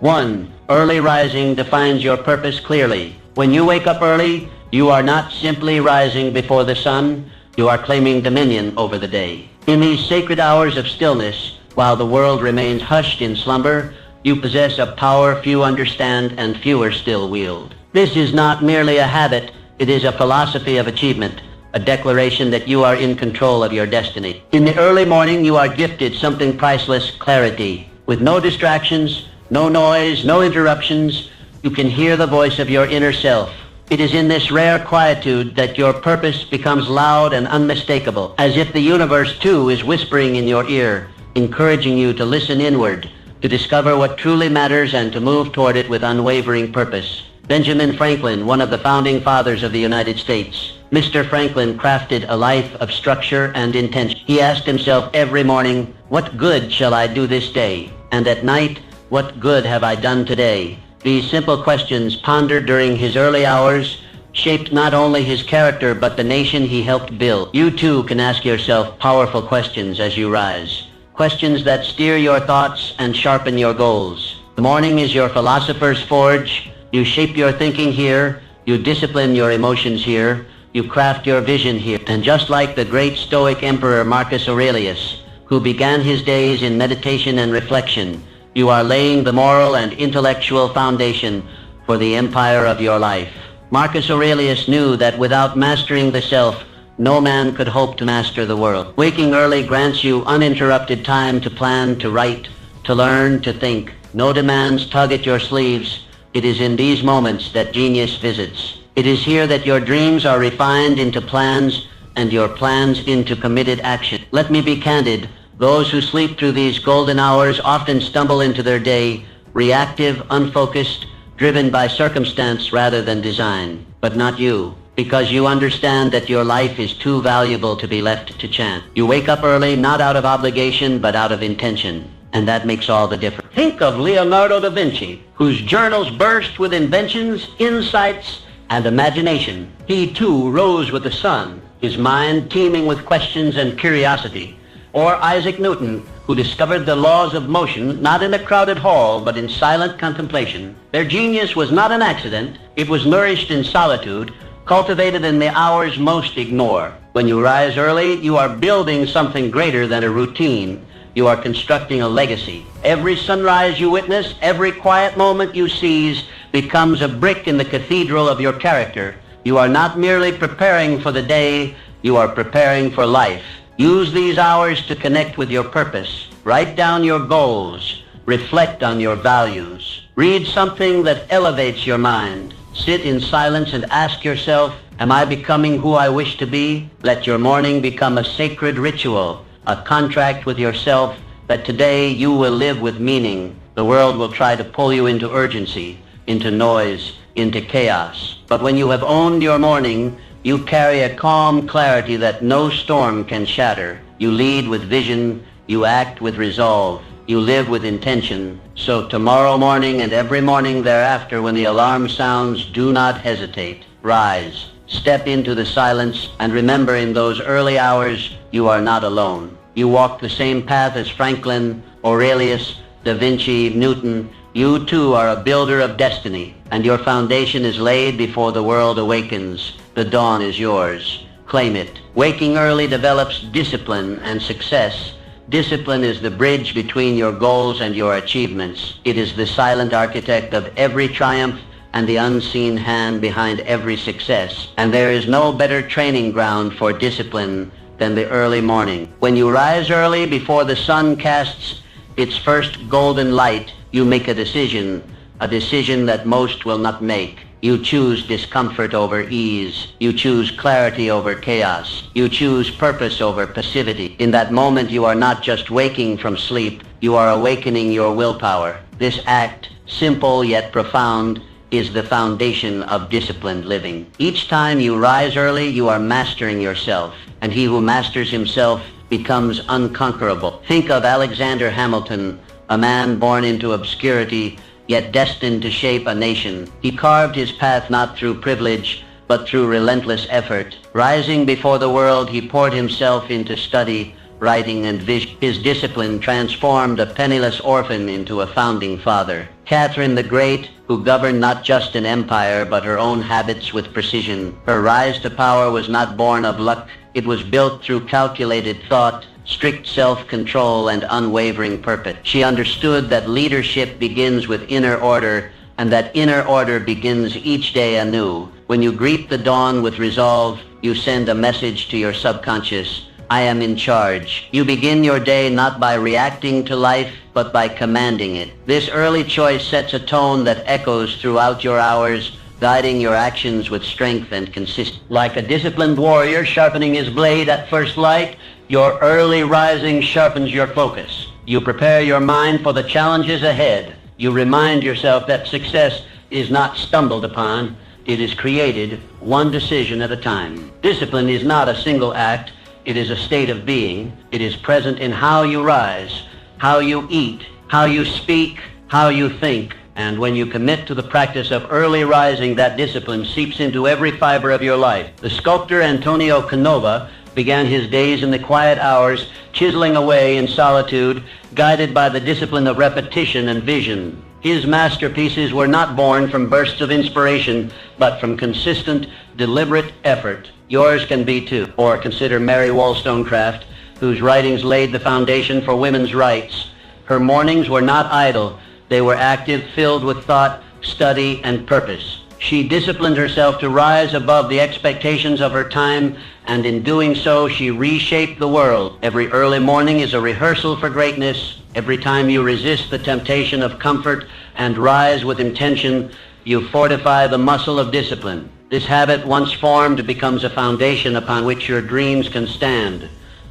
1. Early rising defines your purpose clearly. When you wake up early, you are not simply rising before the sun, you are claiming dominion over the day. In these sacred hours of stillness, while the world remains hushed in slumber, you possess a power few understand and fewer still wield. This is not merely a habit, it is a philosophy of achievement, a declaration that you are in control of your destiny. In the early morning, you are gifted something priceless: clarity. With no distractions, no noise, no interruptions, you can hear the voice of your inner self. It is in this rare quietude that your purpose becomes loud and unmistakable, as if the universe too is whispering in your ear, encouraging you to listen inward, to discover what truly matters and to move toward it with unwavering purpose. Benjamin Franklin, one of the founding fathers of the United States. Mr. Franklin crafted a life of structure and intention. He asked himself every morning, "What good shall I do this day?" And at night, "What good have I done today?" These simple questions, pondered during his early hours, shaped not only his character but the nation he helped build. You too can ask yourself powerful questions as you rise. Questions that steer your thoughts and sharpen your goals. The morning is your philosopher's forge. You shape your thinking here. You discipline your emotions here. You craft your vision here. And just like the great Stoic Emperor Marcus Aurelius, who began his days in meditation and reflection, you are laying the moral and intellectual foundation for the empire of your life. Marcus Aurelius knew that without mastering the self, no man could hope to master the world. Waking early grants you uninterrupted time to plan, to write, to learn, to think. No demands tug at your sleeves. It is in these moments that genius visits. It is here that your dreams are refined into plans and your plans into committed action. Let me be candid. Those who sleep through these golden hours often stumble into their day, reactive, unfocused, driven by circumstance rather than design. But not you, because you understand that your life is too valuable to be left to chance. You wake up early, not out of obligation, but out of intention. And that makes all the difference. Think of Leonardo da Vinci, whose journals burst with inventions, insights, and imagination. He too rose with the sun, his mind teeming with questions and curiosity. Or Isaac Newton, who discovered the laws of motion not in a crowded hall but in silent contemplation. Their genius was not an accident. It was nourished in solitude, cultivated in the hours most ignore. When you rise early, you are building something greater than a routine. You are constructing a legacy. Every sunrise you witness, every quiet moment you seize, becomes a brick in the cathedral of your character. You are not merely preparing for the day, you are preparing for life. Use these hours to connect with your purpose. Write down your goals. Reflect on your values. Read something that elevates your mind. Sit in silence and ask yourself, am I becoming who I wish to be? Let your morning become a sacred ritual, a contract with yourself that today you will live with meaning. The world will try to pull you into urgency, into noise, into chaos. But when you have owned your morning, you carry a calm clarity that no storm can shatter. You lead with vision. You act with resolve. You live with intention. So tomorrow morning and every morning thereafter, when the alarm sounds, do not hesitate. Rise. Step into the silence and remember, in those early hours, you are not alone. You walk the same path as Franklin, Aurelius, Da Vinci, Newton. You too are a builder of destiny, and your foundation is laid before the world awakens. The dawn is yours. Claim it. Waking early develops discipline and success. Discipline is the bridge between your goals and your achievements. It is the silent architect of every triumph and the unseen hand behind every success. And there is no better training ground for discipline than the early morning. When you rise early before the sun casts its first golden light, you make a decision that most will not make. You choose discomfort over ease. You choose clarity over chaos. You choose purpose over passivity. In that moment, you are not just waking from sleep, you are awakening your willpower. This act, simple yet profound, is the foundation of disciplined living. Each time you rise early, you are mastering yourself, and he who masters himself becomes unconquerable. Think of Alexander Hamilton, a man born into obscurity, yet destined to shape a nation. He carved his path not through privilege, but through relentless effort. Rising before the world, he poured himself into study, writing, and vision. His discipline transformed a penniless orphan into a founding father. Catherine the Great, who governed not just an empire but her own habits with precision. Her rise to power was not born of luck. It was built through calculated thought, strict self-control, and unwavering purpose. She understood that leadership begins with inner order, and that inner order begins each day anew. When you greet the dawn with resolve, you send a message to your subconscious: I am in charge. You begin your day not by reacting to life, but by commanding it. This early choice sets a tone that echoes throughout your hours, guiding your actions with strength and consistency. Like a disciplined warrior sharpening his blade at first light, your early rising sharpens your focus. You prepare your mind for the challenges ahead. You remind yourself that success is not stumbled upon, it is created one decision at a time. Discipline is not a single act, it is a state of being. It is present in how you rise, how you eat, how you speak, how you think. And when you commit to the practice of early rising, that discipline seeps into every fiber of your life. The sculptor Antonio Canova began his days in the quiet hours, chiseling away in solitude, guided by the discipline of repetition and vision. His masterpieces were not born from bursts of inspiration, but from consistent, deliberate effort. Yours can be too. Or consider Mary Wollstonecraft, whose writings laid the foundation for women's rights. Her mornings were not idle. They were active, filled with thought, study, and purpose. She disciplined herself to rise above the expectations of her time, and in doing so, she reshaped the world. Every early morning is a rehearsal for greatness. Every time you resist the temptation of comfort and rise with intention, you fortify the muscle of discipline. This habit, once formed, becomes a foundation upon which your dreams can stand.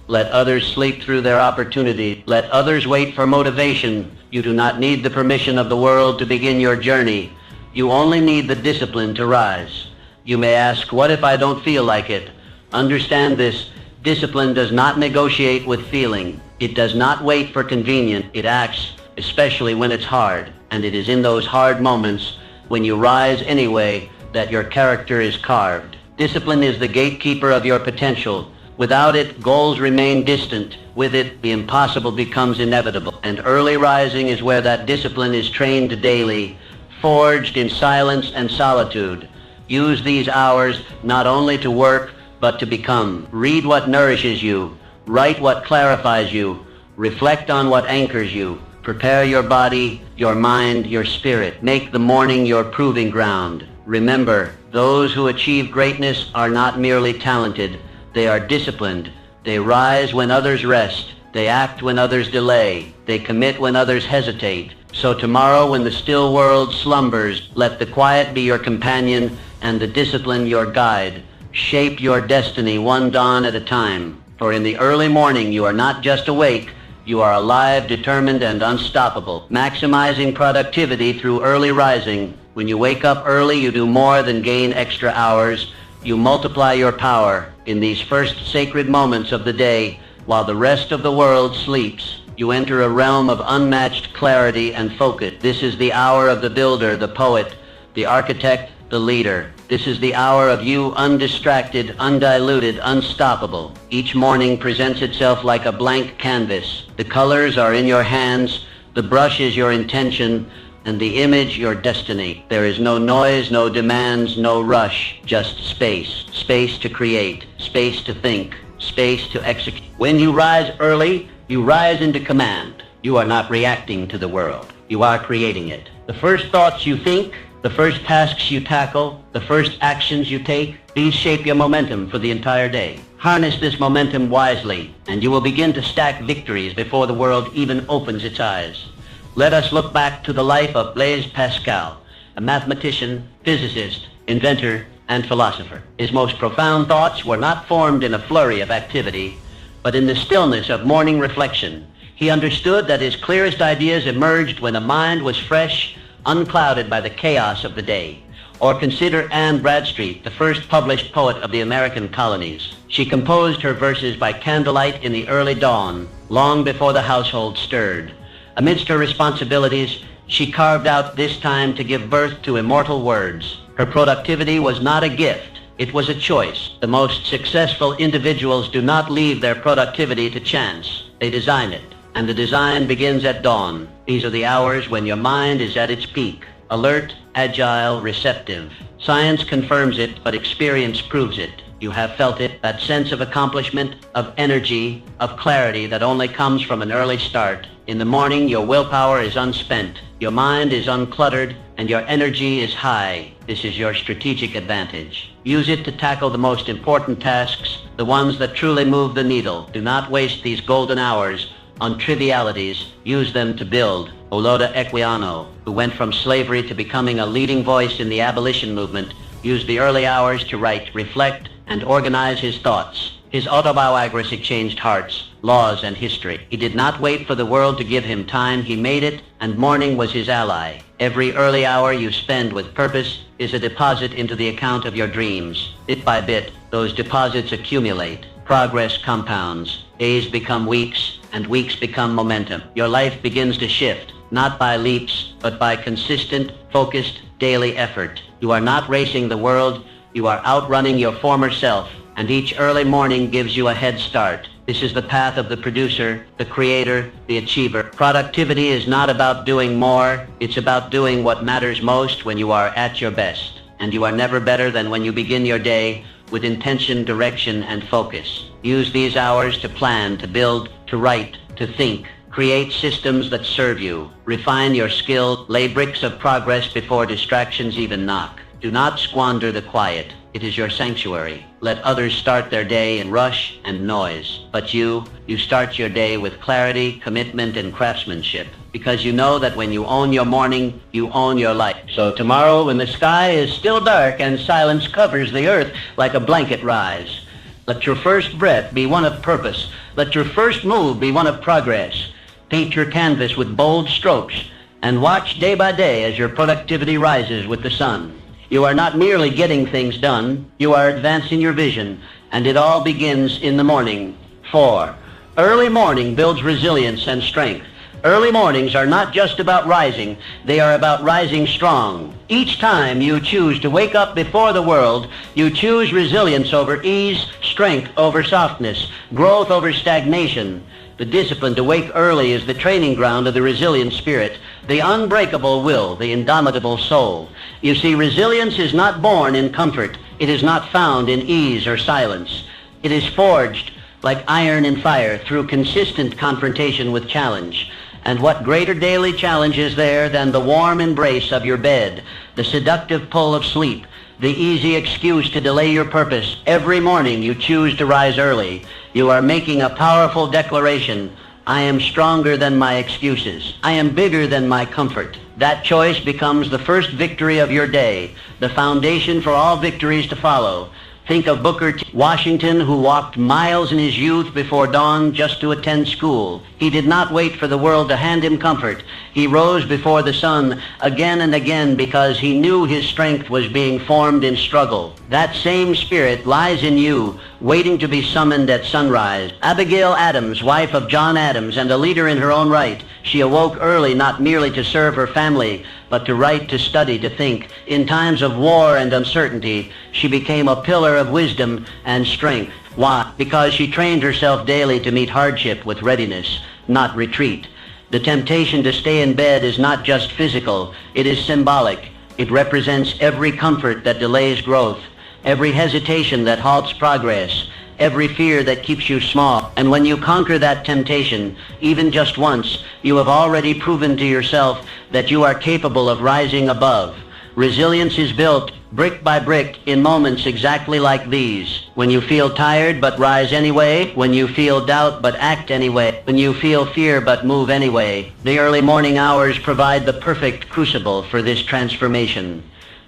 Let others sleep through their opportunity. Let others wait for motivation. You do not need the permission of the world to begin your journey. You only need the discipline to rise. You may ask, what if I don't feel like it? Understand this: discipline does not negotiate with feeling. It does not wait for convenience. It acts, especially when it's hard. And it is in those hard moments, when you rise anyway, that your character is carved. Discipline is the gatekeeper of your potential. Without it, goals remain distant. With it, the impossible becomes inevitable. And early rising is where that discipline is trained daily, forged in silence and solitude. Use these hours not only to work, but to become. Read what nourishes you. Write what clarifies you. Reflect on what anchors you. Prepare your body, your mind, your spirit. Make the morning your proving ground. Remember, those who achieve greatness are not merely talented. They are disciplined. They rise when others rest. They act when others delay. They commit when others hesitate. So tomorrow, when the still world slumbers, let the quiet be your companion and the discipline your guide. Shape your destiny one dawn at a time. For in the early morning, you are not just awake, you are alive, determined, and unstoppable. Maximizing productivity through early rising. When you wake up early, you do more than gain extra hours. You multiply your power. In these first sacred moments of the day, while the rest of the world sleeps, you enter a realm of unmatched clarity and focus. This is the hour of the builder, the poet, the architect, the leader. This is the hour of you, undistracted, undiluted, unstoppable. Each morning presents itself like a blank canvas. The colors are in your hands, the brush is your intention, and the image your destiny. There is no noise, no demands, no rush, just space. Space to create, space to think, space to execute. When you rise early, you rise into command. You are not reacting to the world. You are creating it. The first thoughts you think, the first tasks you tackle, the first actions you take, these shape your momentum for the entire day. Harness this momentum wisely, and you will begin to stack victories before the world even opens its eyes. Let us look back to the life of Blaise Pascal, a mathematician, physicist, inventor, and philosopher. His most profound thoughts were not formed in a flurry of activity, but in the stillness of morning reflection. He understood that his clearest ideas emerged when a mind was fresh, unclouded by the chaos of the day. Or consider Anne Bradstreet, the first published poet of the American colonies. She composed her verses by candlelight in the early dawn, long before the household stirred. Amidst her responsibilities, she carved out this time to give birth to immortal words. Her productivity was not a gift, it was a choice. The most successful individuals do not leave their productivity to chance. They design it. and the design begins at dawn. These are the hours when your mind is at its peak, alert, agile, receptive. Science confirms it, but experience proves it. You have felt it, that sense of accomplishment, of energy, of clarity that only comes from an early start. In the morning, your willpower is unspent, your mind is uncluttered, and your energy is high. This is your strategic advantage. Use it to tackle the most important tasks, the ones that truly move the needle. Do not waste these golden hours on trivialities. Use them to build. Oloda Equiano, who went from slavery to becoming a leading voice in the abolition movement, used the early hours to write, reflect, and organize his thoughts. His autobiography changed hearts, laws, and history. He did not wait for the world to give him time. He made it, and morning was his ally. Every early hour you spend with purpose is a deposit into the account of your dreams. Bit by bit, those deposits accumulate. Progress compounds. Days become weeks, and weeks become momentum. Your life begins to shift, not by leaps, but by consistent, focused, daily effort. You are not racing the world. You are outrunning your former self, and each early morning gives you a head start. This is the path of the producer, the creator, the achiever. Productivity is not about doing more. It's about doing what matters most when you are at your best. And you are never better than when you begin your day with intention, direction, and focus. Use these hours to plan, to build, to write, to think. Create systems that serve you. Refine your skill. Lay bricks of progress before distractions even knock. Do not squander the quiet. It is your sanctuary. Let others start their day in rush and noise. But you start your day with clarity, commitment, and craftsmanship. Because you know that when you own your morning, you own your life. So tomorrow, when the sky is still dark and silence covers the earth like a blanket, rise. Let your first breath be one of purpose. Let your first move be one of progress. Paint your canvas with bold strokes and watch day by day as your productivity rises with the sun. You are not merely getting things done, you are advancing your vision, and it all begins in the morning. 4. Early morning builds resilience and strength. Early mornings are not just about rising, they are about rising strong. Each time you choose to wake up before the world, you choose resilience over ease, strength over softness, growth over stagnation. The discipline to wake early is the training ground of the resilient spirit, the unbreakable will, the indomitable soul. You see, resilience is not born in comfort. It is not found in ease or silence. It is forged like iron in fire through consistent confrontation with challenge. And what greater daily challenge is there than the warm embrace of your bed, the seductive pull of sleep, the easy excuse to delay your purpose? Every morning you choose to rise early. You are making a powerful declaration. I am stronger than my excuses. I am bigger than my comfort. That choice becomes the first victory of your day, the foundation for all victories to follow. Think of Booker T. Washington, who walked miles in his youth before dawn just to attend school. He did not wait for the world to hand him comfort. He rose before the sun again and again because he knew his strength was being formed in struggle. That same spirit lies in you, waiting to be summoned at sunrise. Abigail Adams, wife of John Adams and a leader in her own right, she awoke early not merely to serve her family, but to write, to study, to think. In times of war and uncertainty, she became a pillar of wisdom and strength. Why? Because she trained herself daily to meet hardship with readiness, not retreat. The temptation to stay in bed is not just physical, it is symbolic. It represents every comfort that delays growth, every hesitation that halts progress, every fear that keeps you small. And when you conquer that temptation, even just once, you have already proven to yourself that you are capable of rising above. Resilience is built brick by brick in moments exactly like these. When you feel tired but rise anyway, when you feel doubt but act anyway, when you feel fear but move anyway. The early morning hours provide the perfect crucible for this transformation.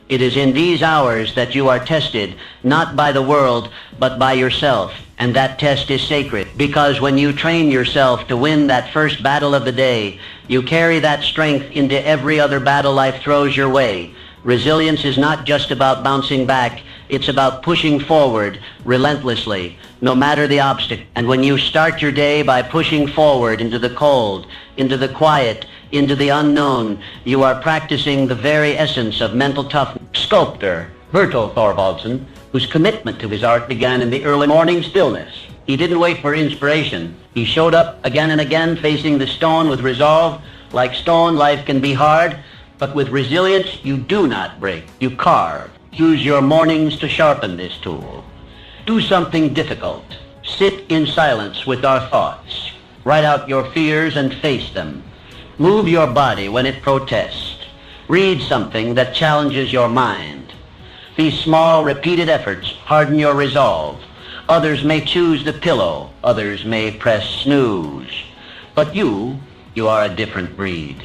It is in these hours that you are tested, not by the world, but by yourself. And that test is sacred, because when you train yourself to win that first battle of the day, you carry that strength into every other battle life throws your way. Resilience is not just about bouncing back, it's about pushing forward relentlessly, no matter the obstacle. And when you start your day by pushing forward into the cold, into the quiet, into the unknown, you are practicing the very essence of mental toughness. Sculptor Bertel Thorvaldsen, whose commitment to his art began in the early morning stillness. He didn't wait for inspiration. He showed up again and again, facing the stone with resolve. Like stone, life can be hard, but with resilience, you do not break. You carve. Use your mornings to sharpen this tool. Do something difficult. Sit in silence with our thoughts. Write out your fears and face them. Move your body when it protests. Read something that challenges your mind. These small, repeated efforts harden your resolve. Others may choose the pillow. Others may press snooze. But you are a different breed.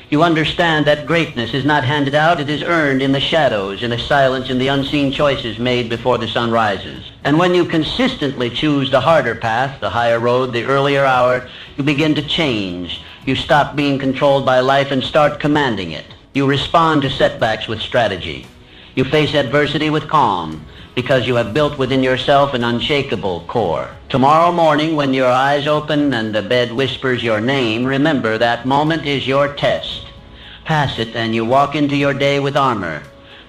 You understand that greatness is not handed out, it is earned in the shadows, in the silence, in the unseen choices made before the sun rises. And when you consistently choose the harder path, the higher road, the earlier hour, you begin to change. You stop being controlled by life and start commanding it. You respond to setbacks with strategy. You face adversity with calm, because you have built within yourself an unshakable core. Tomorrow morning, when your eyes open and the bed whispers your name, remember that moment is your test. Pass it and you walk into your day with armor.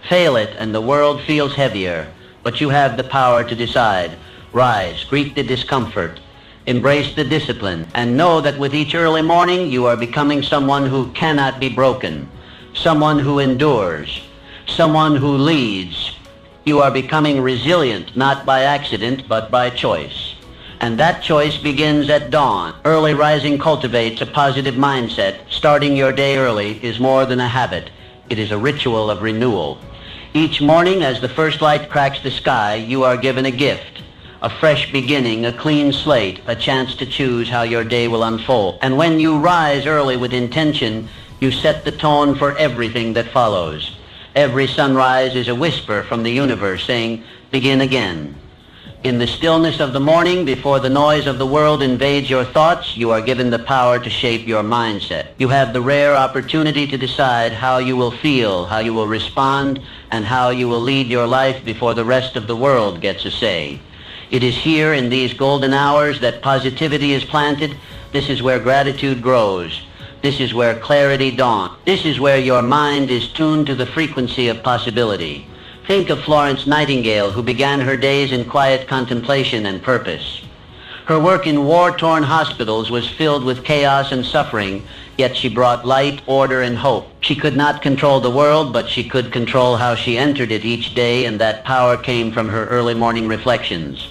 Fail it and the world feels heavier, but you have the power to decide. Rise, greet the discomfort, embrace the discipline, and know that with each early morning you are becoming someone who cannot be broken, someone who endures, someone who leads. You are becoming resilient, not by accident, but by choice. And that choice begins at dawn. Early rising cultivates a positive mindset. Starting your day early is more than a habit. It is a ritual of renewal. Each morning, as the first light cracks the sky, you are given a gift. A fresh beginning, a clean slate, a chance to choose how your day will unfold. And when you rise early with intention, you set the tone for everything that follows. Every sunrise is a whisper from the universe saying, begin again. In the stillness of the morning, before the noise of the world invades your thoughts, you are given the power to shape your mindset. You have the rare opportunity to decide how you will feel, how you will respond, and how you will lead your life before the rest of the world gets a say. It is here in these golden hours that positivity is planted. This is where gratitude grows. This is where clarity dawns. This is where your mind is tuned to the frequency of possibility. Think of Florence Nightingale, who began her days in quiet contemplation and purpose. Her work in war-torn hospitals was filled with chaos and suffering, yet she brought light, order, and hope. She could not control the world, but she could control how she entered it each day, and that power came from her early morning reflections.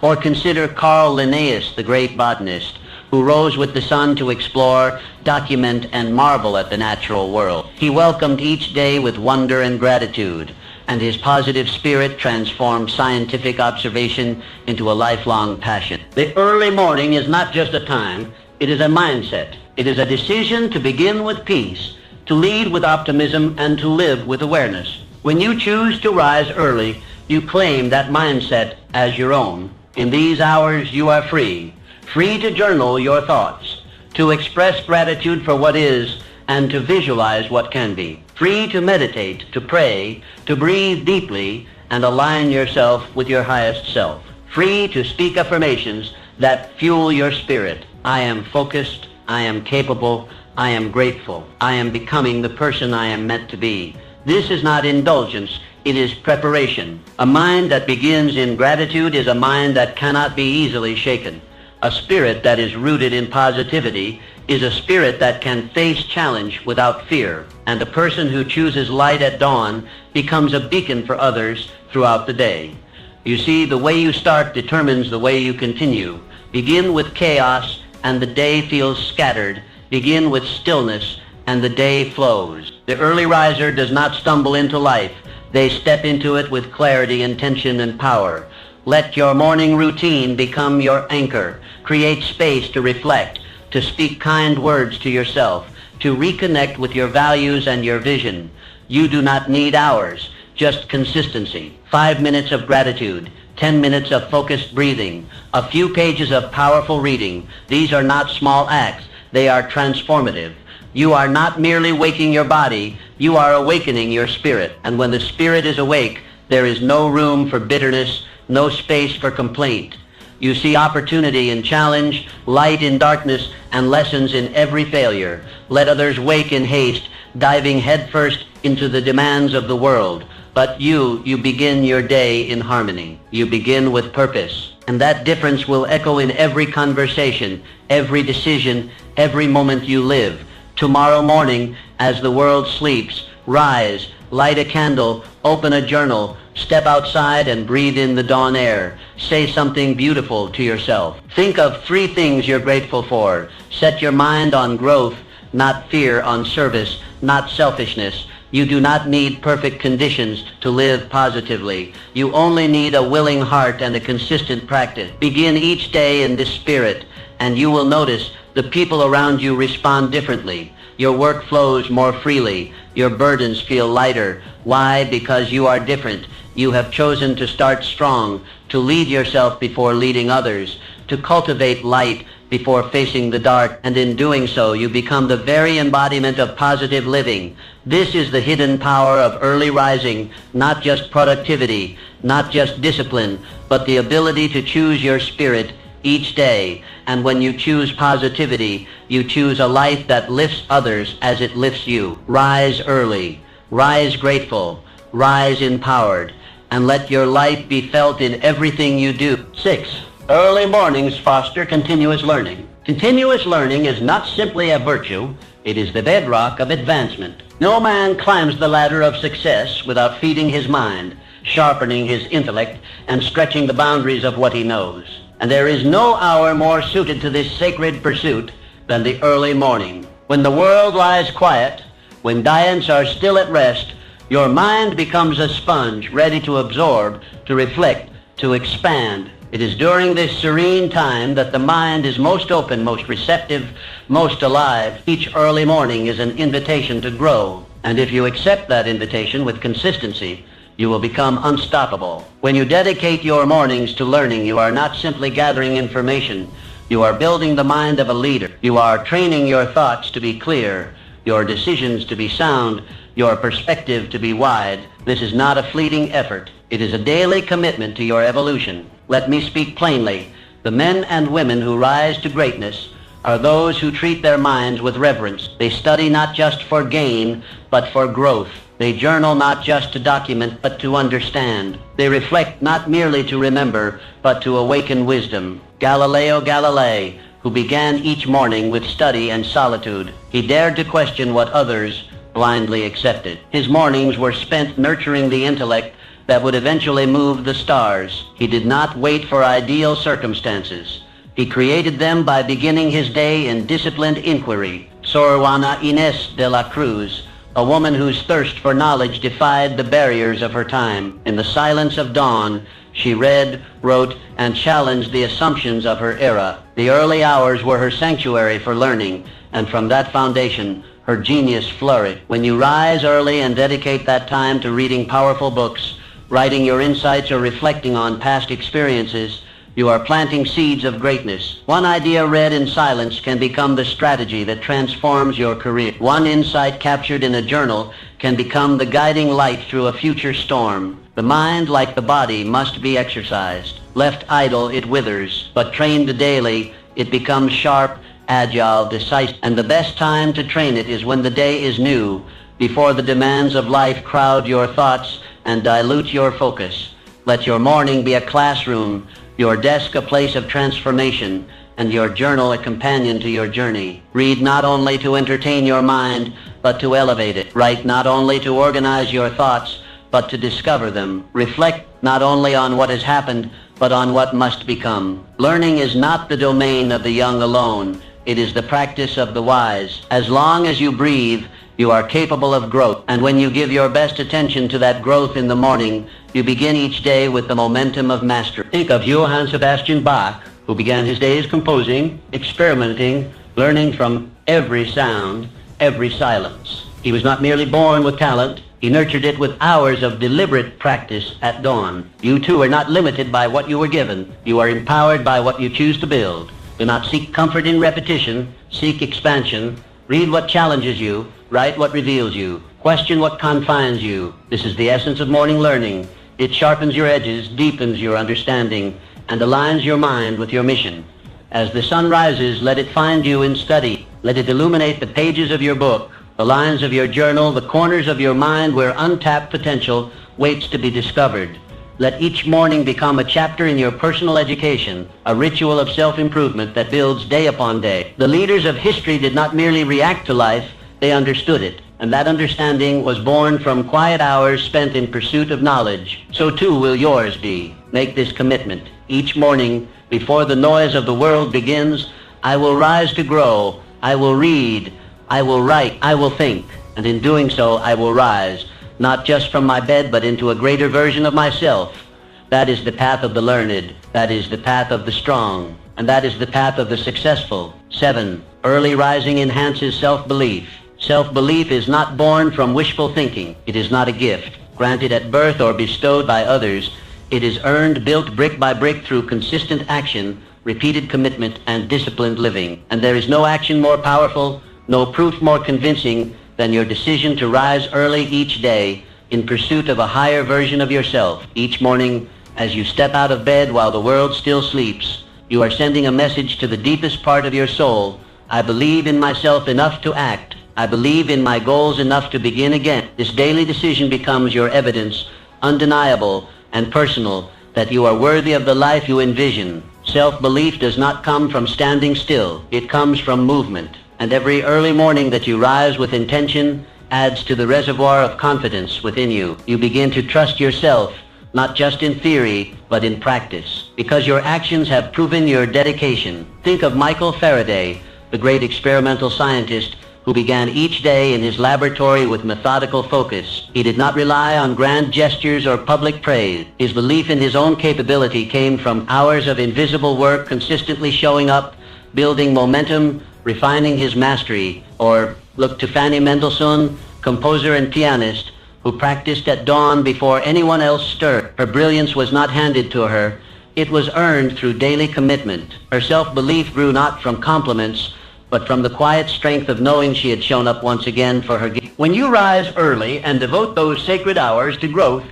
Or consider Carl Linnaeus, the great botanist, who rose with the sun to explore, document, and marvel at the natural world. He welcomed each day with wonder and gratitude, and his positive spirit transformed scientific observation into a lifelong passion. The early morning is not just a time, it is a mindset. It is a decision to begin with peace, to lead with optimism, and to live with awareness. When you choose to rise early, you claim that mindset as your own. In these hours, you are free. Free to journal your thoughts, to express gratitude for what is, and to visualize what can be. Free to meditate, to pray, to breathe deeply, and align yourself with your highest self. Free to speak affirmations that fuel your spirit. I am focused, I am capable, I am grateful, I am becoming the person I am meant to be. This is not indulgence, it is preparation. A mind that begins in gratitude is a mind that cannot be easily shaken. A spirit that is rooted in positivity is a spirit that can face challenge without fear. And a person who chooses light at dawn becomes a beacon for others throughout the day. You see, the way you start determines the way you continue. Begin with chaos and the day feels scattered. Begin with stillness and the day flows. The early riser does not stumble into life. They step into it with clarity, intention, and power. Let your morning routine become your anchor. Create space to reflect, to speak kind words to yourself, to reconnect with your values and your vision. You do not need hours, just consistency. 5 minutes of gratitude, 10 minutes of focused breathing, a few pages of powerful reading. These are not small acts. They are transformative. You are not merely waking your body, you are awakening your spirit. And when the spirit is awake, there is no room for bitterness, no space for complaint. You see opportunity in challenge, light in darkness, and lessons in every failure. Let others wake in haste, diving headfirst into the demands of the world. But you begin your day in harmony. You begin with purpose. And that difference will echo in every conversation, every decision, every moment you live. Tomorrow morning, as the world sleeps, rise, light a candle, open a journal, step outside and breathe in the dawn air. Say something beautiful to yourself. Think of 3 things you're grateful for. Set your mind on growth, not fear, on service, not selfishness. You do not need perfect conditions to live positively. You only need a willing heart and a consistent practice. Begin each day in this spirit, and you will notice the people around you respond differently. Your work flows more freely. Your burdens feel lighter. Why? Because you are different. You have chosen to start strong, to lead yourself before leading others, to cultivate light before facing the dark, and in doing so you become the very embodiment of positive living. This is the hidden power of early rising, not just productivity, not just discipline, but the ability to choose your spirit each day. And when you choose positivity, you choose a life that lifts others as it lifts you. Rise early, rise grateful, rise empowered, and let your light be felt in everything you do. 6. Early mornings foster continuous learning. Continuous learning is not simply a virtue, it is the bedrock of advancement. No man climbs the ladder of success without feeding his mind, sharpening his intellect, and stretching the boundaries of what he knows. And there is no hour more suited to this sacred pursuit than the early morning. When the world lies quiet, when giants are still at rest, your mind becomes a sponge ready to absorb, to reflect, to expand. It is during this serene time that the mind is most open, most receptive, most alive. Each early morning is an invitation to grow. And if you accept that invitation with consistency, you will become unstoppable. When you dedicate your mornings to learning, you are not simply gathering information. You are building the mind of a leader. You are training your thoughts to be clear, your decisions to be sound, your perspective to be wide. This is not a fleeting effort. It is a daily commitment to your evolution. Let me speak plainly. The men and women who rise to greatness are those who treat their minds with reverence. They study not just for gain, but for growth. They journal not just to document, but to understand. They reflect not merely to remember, but to awaken wisdom. Galileo Galilei, who began each morning with study and solitude, he dared to question what others blindly accepted. His mornings were spent nurturing the intellect that would eventually move the stars. He did not wait for ideal circumstances. He created them by beginning his day in disciplined inquiry. Sor Juana Inés de la Cruz, a woman whose thirst for knowledge defied the barriers of her time. In the silence of dawn, she read, wrote, and challenged the assumptions of her era. The early hours were her sanctuary for learning, and from that foundation, her genius flourished. When you rise early and dedicate that time to reading powerful books, writing your insights, or reflecting on past experiences, you are planting seeds of greatness. One idea read in silence can become the strategy that transforms your career. One insight captured in a journal can become the guiding light through a future storm. The mind, like the body, must be exercised. Left idle, it withers, but trained daily, it becomes sharp, agile, decisive. And the best time to train it is when the day is new, before the demands of life crowd your thoughts and dilute your focus. Let your morning be a classroom, your desk a place of transformation, and your journal a companion to your journey. Read not only to entertain your mind, but to elevate it. Write not only to organize your thoughts, but to discover them. Reflect not only on what has happened, but on what must become. Learning is not the domain of the young alone. It is the practice of the wise. As long as you breathe, you are capable of growth. And when you give your best attention to that growth in the morning, you begin each day with the momentum of mastery. Think of Johann Sebastian Bach, who began his days composing, experimenting, learning from every sound, every silence. He was not merely born with talent, he nurtured it with hours of deliberate practice at dawn. You too are not limited by what you were given. You are empowered by what you choose to build. Do not seek comfort in repetition, seek expansion. Read what challenges you, write what reveals you, question what confines you. This is the essence of morning learning. It sharpens your edges, deepens your understanding, and aligns your mind with your mission. As the sun rises, let it find you in study. Let it illuminate the pages of your book, the lines of your journal, the corners of your mind where untapped potential waits to be discovered. Let each morning become a chapter in your personal education, a ritual of self-improvement that builds day upon day. The leaders of history did not merely react to life, they understood it. And that understanding was born from quiet hours spent in pursuit of knowledge. So too will yours be. Make this commitment. Each morning, before the noise of the world begins, I will rise to grow. I will read. I will write. I will think. And in doing so, I will rise, not just from my bed, but into a greater version of myself. That is the path of the learned. That is the path of the strong. And that is the path of the successful. 7. Early rising enhances self-belief. Self-belief is not born from wishful thinking. It is not a gift, granted at birth or bestowed by others. It is earned, built brick by brick through consistent action, repeated commitment, and disciplined living. And there is no action more powerful, no proof more convincing than your decision to rise early each day in pursuit of a higher version of yourself. Each morning, as you step out of bed while the world still sleeps, you are sending a message to the deepest part of your soul. I believe in myself enough to act. I believe in my goals enough to begin again. This daily decision becomes your evidence, undeniable and personal, that you are worthy of the life you envision. Self-belief does not come from standing still. It comes from movement. And every early morning that you rise with intention adds to the reservoir of confidence within you. You begin to trust yourself, not just in theory, but in practice, because your actions have proven your dedication. Think of Michael Faraday, the great experimental scientist who began each day in his laboratory with methodical focus. He did not rely on grand gestures or public praise. His belief in his own capability came from hours of invisible work, consistently showing up, building momentum, refining his mastery. Or look to Fanny Mendelssohn, composer and pianist, who practiced at dawn before anyone else stirred. Her brilliance was not handed to her. It was earned through daily commitment. Her self-belief grew not from compliments, but from the quiet strength of knowing she had shown up once again for her gift. When you rise early and devote those sacred hours to growth,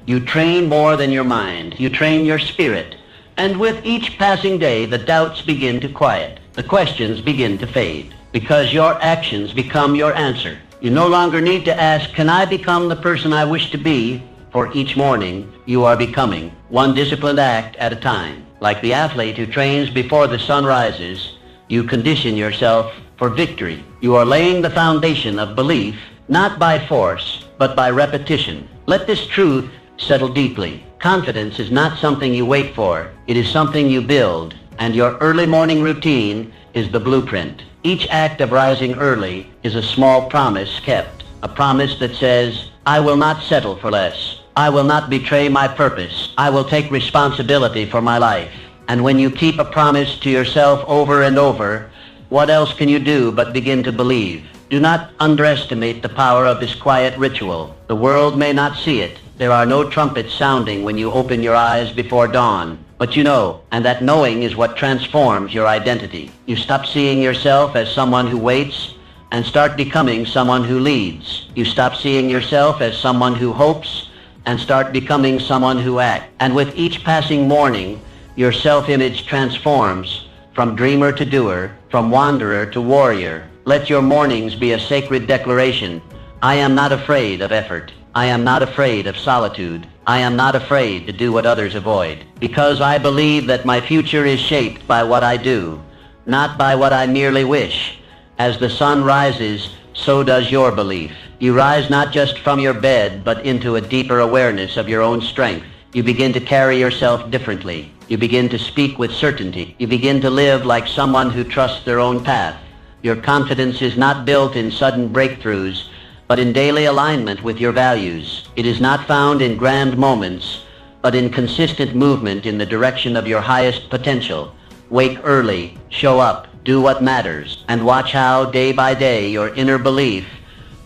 you train more than your mind. You train your spirit. And with each passing day, the doubts begin to quiet. The questions begin to fade, because your actions become your answer. You no longer need to ask, can I become the person I wish to be? For each morning, you are becoming, one disciplined act at a time. Like the athlete who trains before the sun rises, you condition yourself for victory. You are laying the foundation of belief, not by force, but by repetition. Let this truth settle deeply. Confidence is not something you wait for. It is something you build, and your early morning routine is the blueprint. Each act of rising early is a small promise kept, a promise that says, I will not settle for less. I will not betray my purpose. I will take responsibility for my life. And when you keep a promise to yourself over and over, what else can you do but begin to believe? Do not underestimate the power of this quiet ritual. The world may not see it. There are no trumpets sounding when you open your eyes before dawn. But you know, and that knowing is what transforms your identity. You stop seeing yourself as someone who waits and start becoming someone who leads. You stop seeing yourself as someone who hopes and start becoming someone who acts. And with each passing morning, your self-image transforms from dreamer to doer, from wanderer to warrior. Let your mornings be a sacred declaration. I am not afraid of effort. I am not afraid of solitude. I am not afraid to do what others avoid, because I believe that my future is shaped by what I do, not by what I merely wish. As the sun rises, so does your belief. You rise not just from your bed, but into a deeper awareness of your own strength. You begin to carry yourself differently. You begin to speak with certainty. You begin to live like someone who trusts their own path. Your confidence is not built in sudden breakthroughs, but in daily alignment with your values. It is not found in grand moments, but in consistent movement in the direction of your highest potential. Wake early, show up, do what matters, and watch how, day by day, your inner belief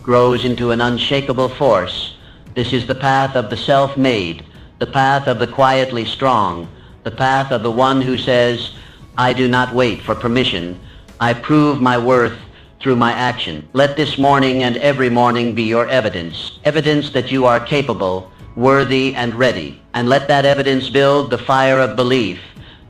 grows into an unshakable force. This is the path of the self-made, the path of the quietly strong, the path of the one who says, I do not wait for permission. I prove my worth through my action. Let this morning and every morning be your evidence. Evidence that you are capable, worthy, and ready. And let that evidence build the fire of belief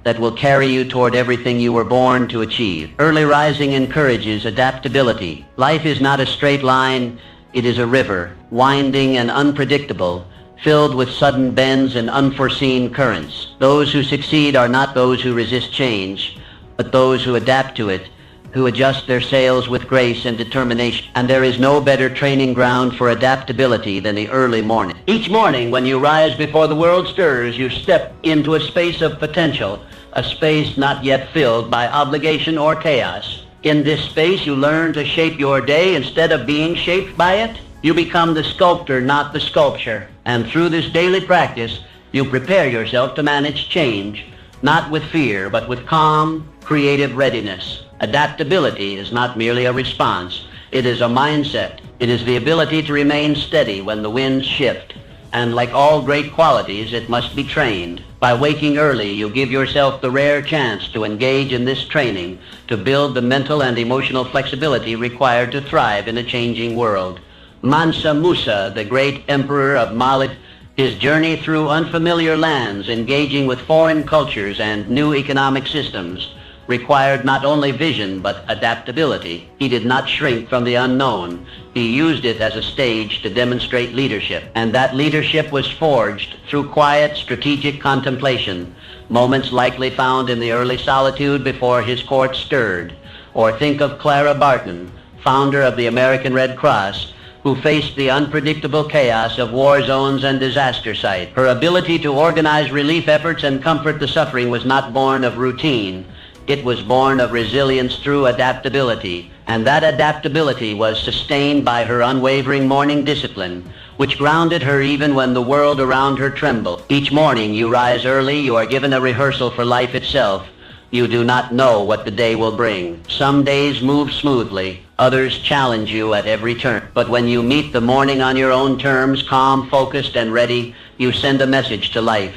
that will carry you toward everything you were born to achieve. Early rising encourages adaptability. Life is not a straight line. It is a river, winding and unpredictable, filled with sudden bends and unforeseen currents. Those who succeed are not those who resist change, but those who adapt to it, who adjust their sails with grace and determination. And there is no better training ground for adaptability than the early morning. Each morning when you rise before the world stirs, you step into a space of potential, a space not yet filled by obligation or chaos. In this space, you learn to shape your day instead of being shaped by it. You become the sculptor, not the sculpture. And through this daily practice, you prepare yourself to manage change, not with fear, but with calm, creative readiness. Adaptability is not merely a response. It is a mindset. It is the ability to remain steady when the winds shift. And like all great qualities, it must be trained. By waking early, you give yourself the rare chance to engage in this training, to build the mental and emotional flexibility required to thrive in a changing world. Mansa Musa, the great emperor of Mali, his journey through unfamiliar lands, engaging with foreign cultures and new economic systems, required not only vision but adaptability. He did not shrink from the unknown. He used it as a stage to demonstrate leadership, and that leadership was forged through quiet, strategic contemplation, moments likely found in the early solitude before his court stirred. Or think of Clara Barton, founder of the American Red Cross, who faced the unpredictable chaos of war zones and disaster sites. Her ability to organize relief efforts and comfort the suffering was not born of routine. It was born of resilience through adaptability, and that adaptability was sustained by her unwavering morning discipline, which grounded her even when the world around her trembled. Each morning you rise early, you are given a rehearsal for life itself. You do not know what the day will bring. Some days move smoothly, others challenge you at every turn. But when you meet the morning on your own terms, calm, focused, and ready, you send a message to life.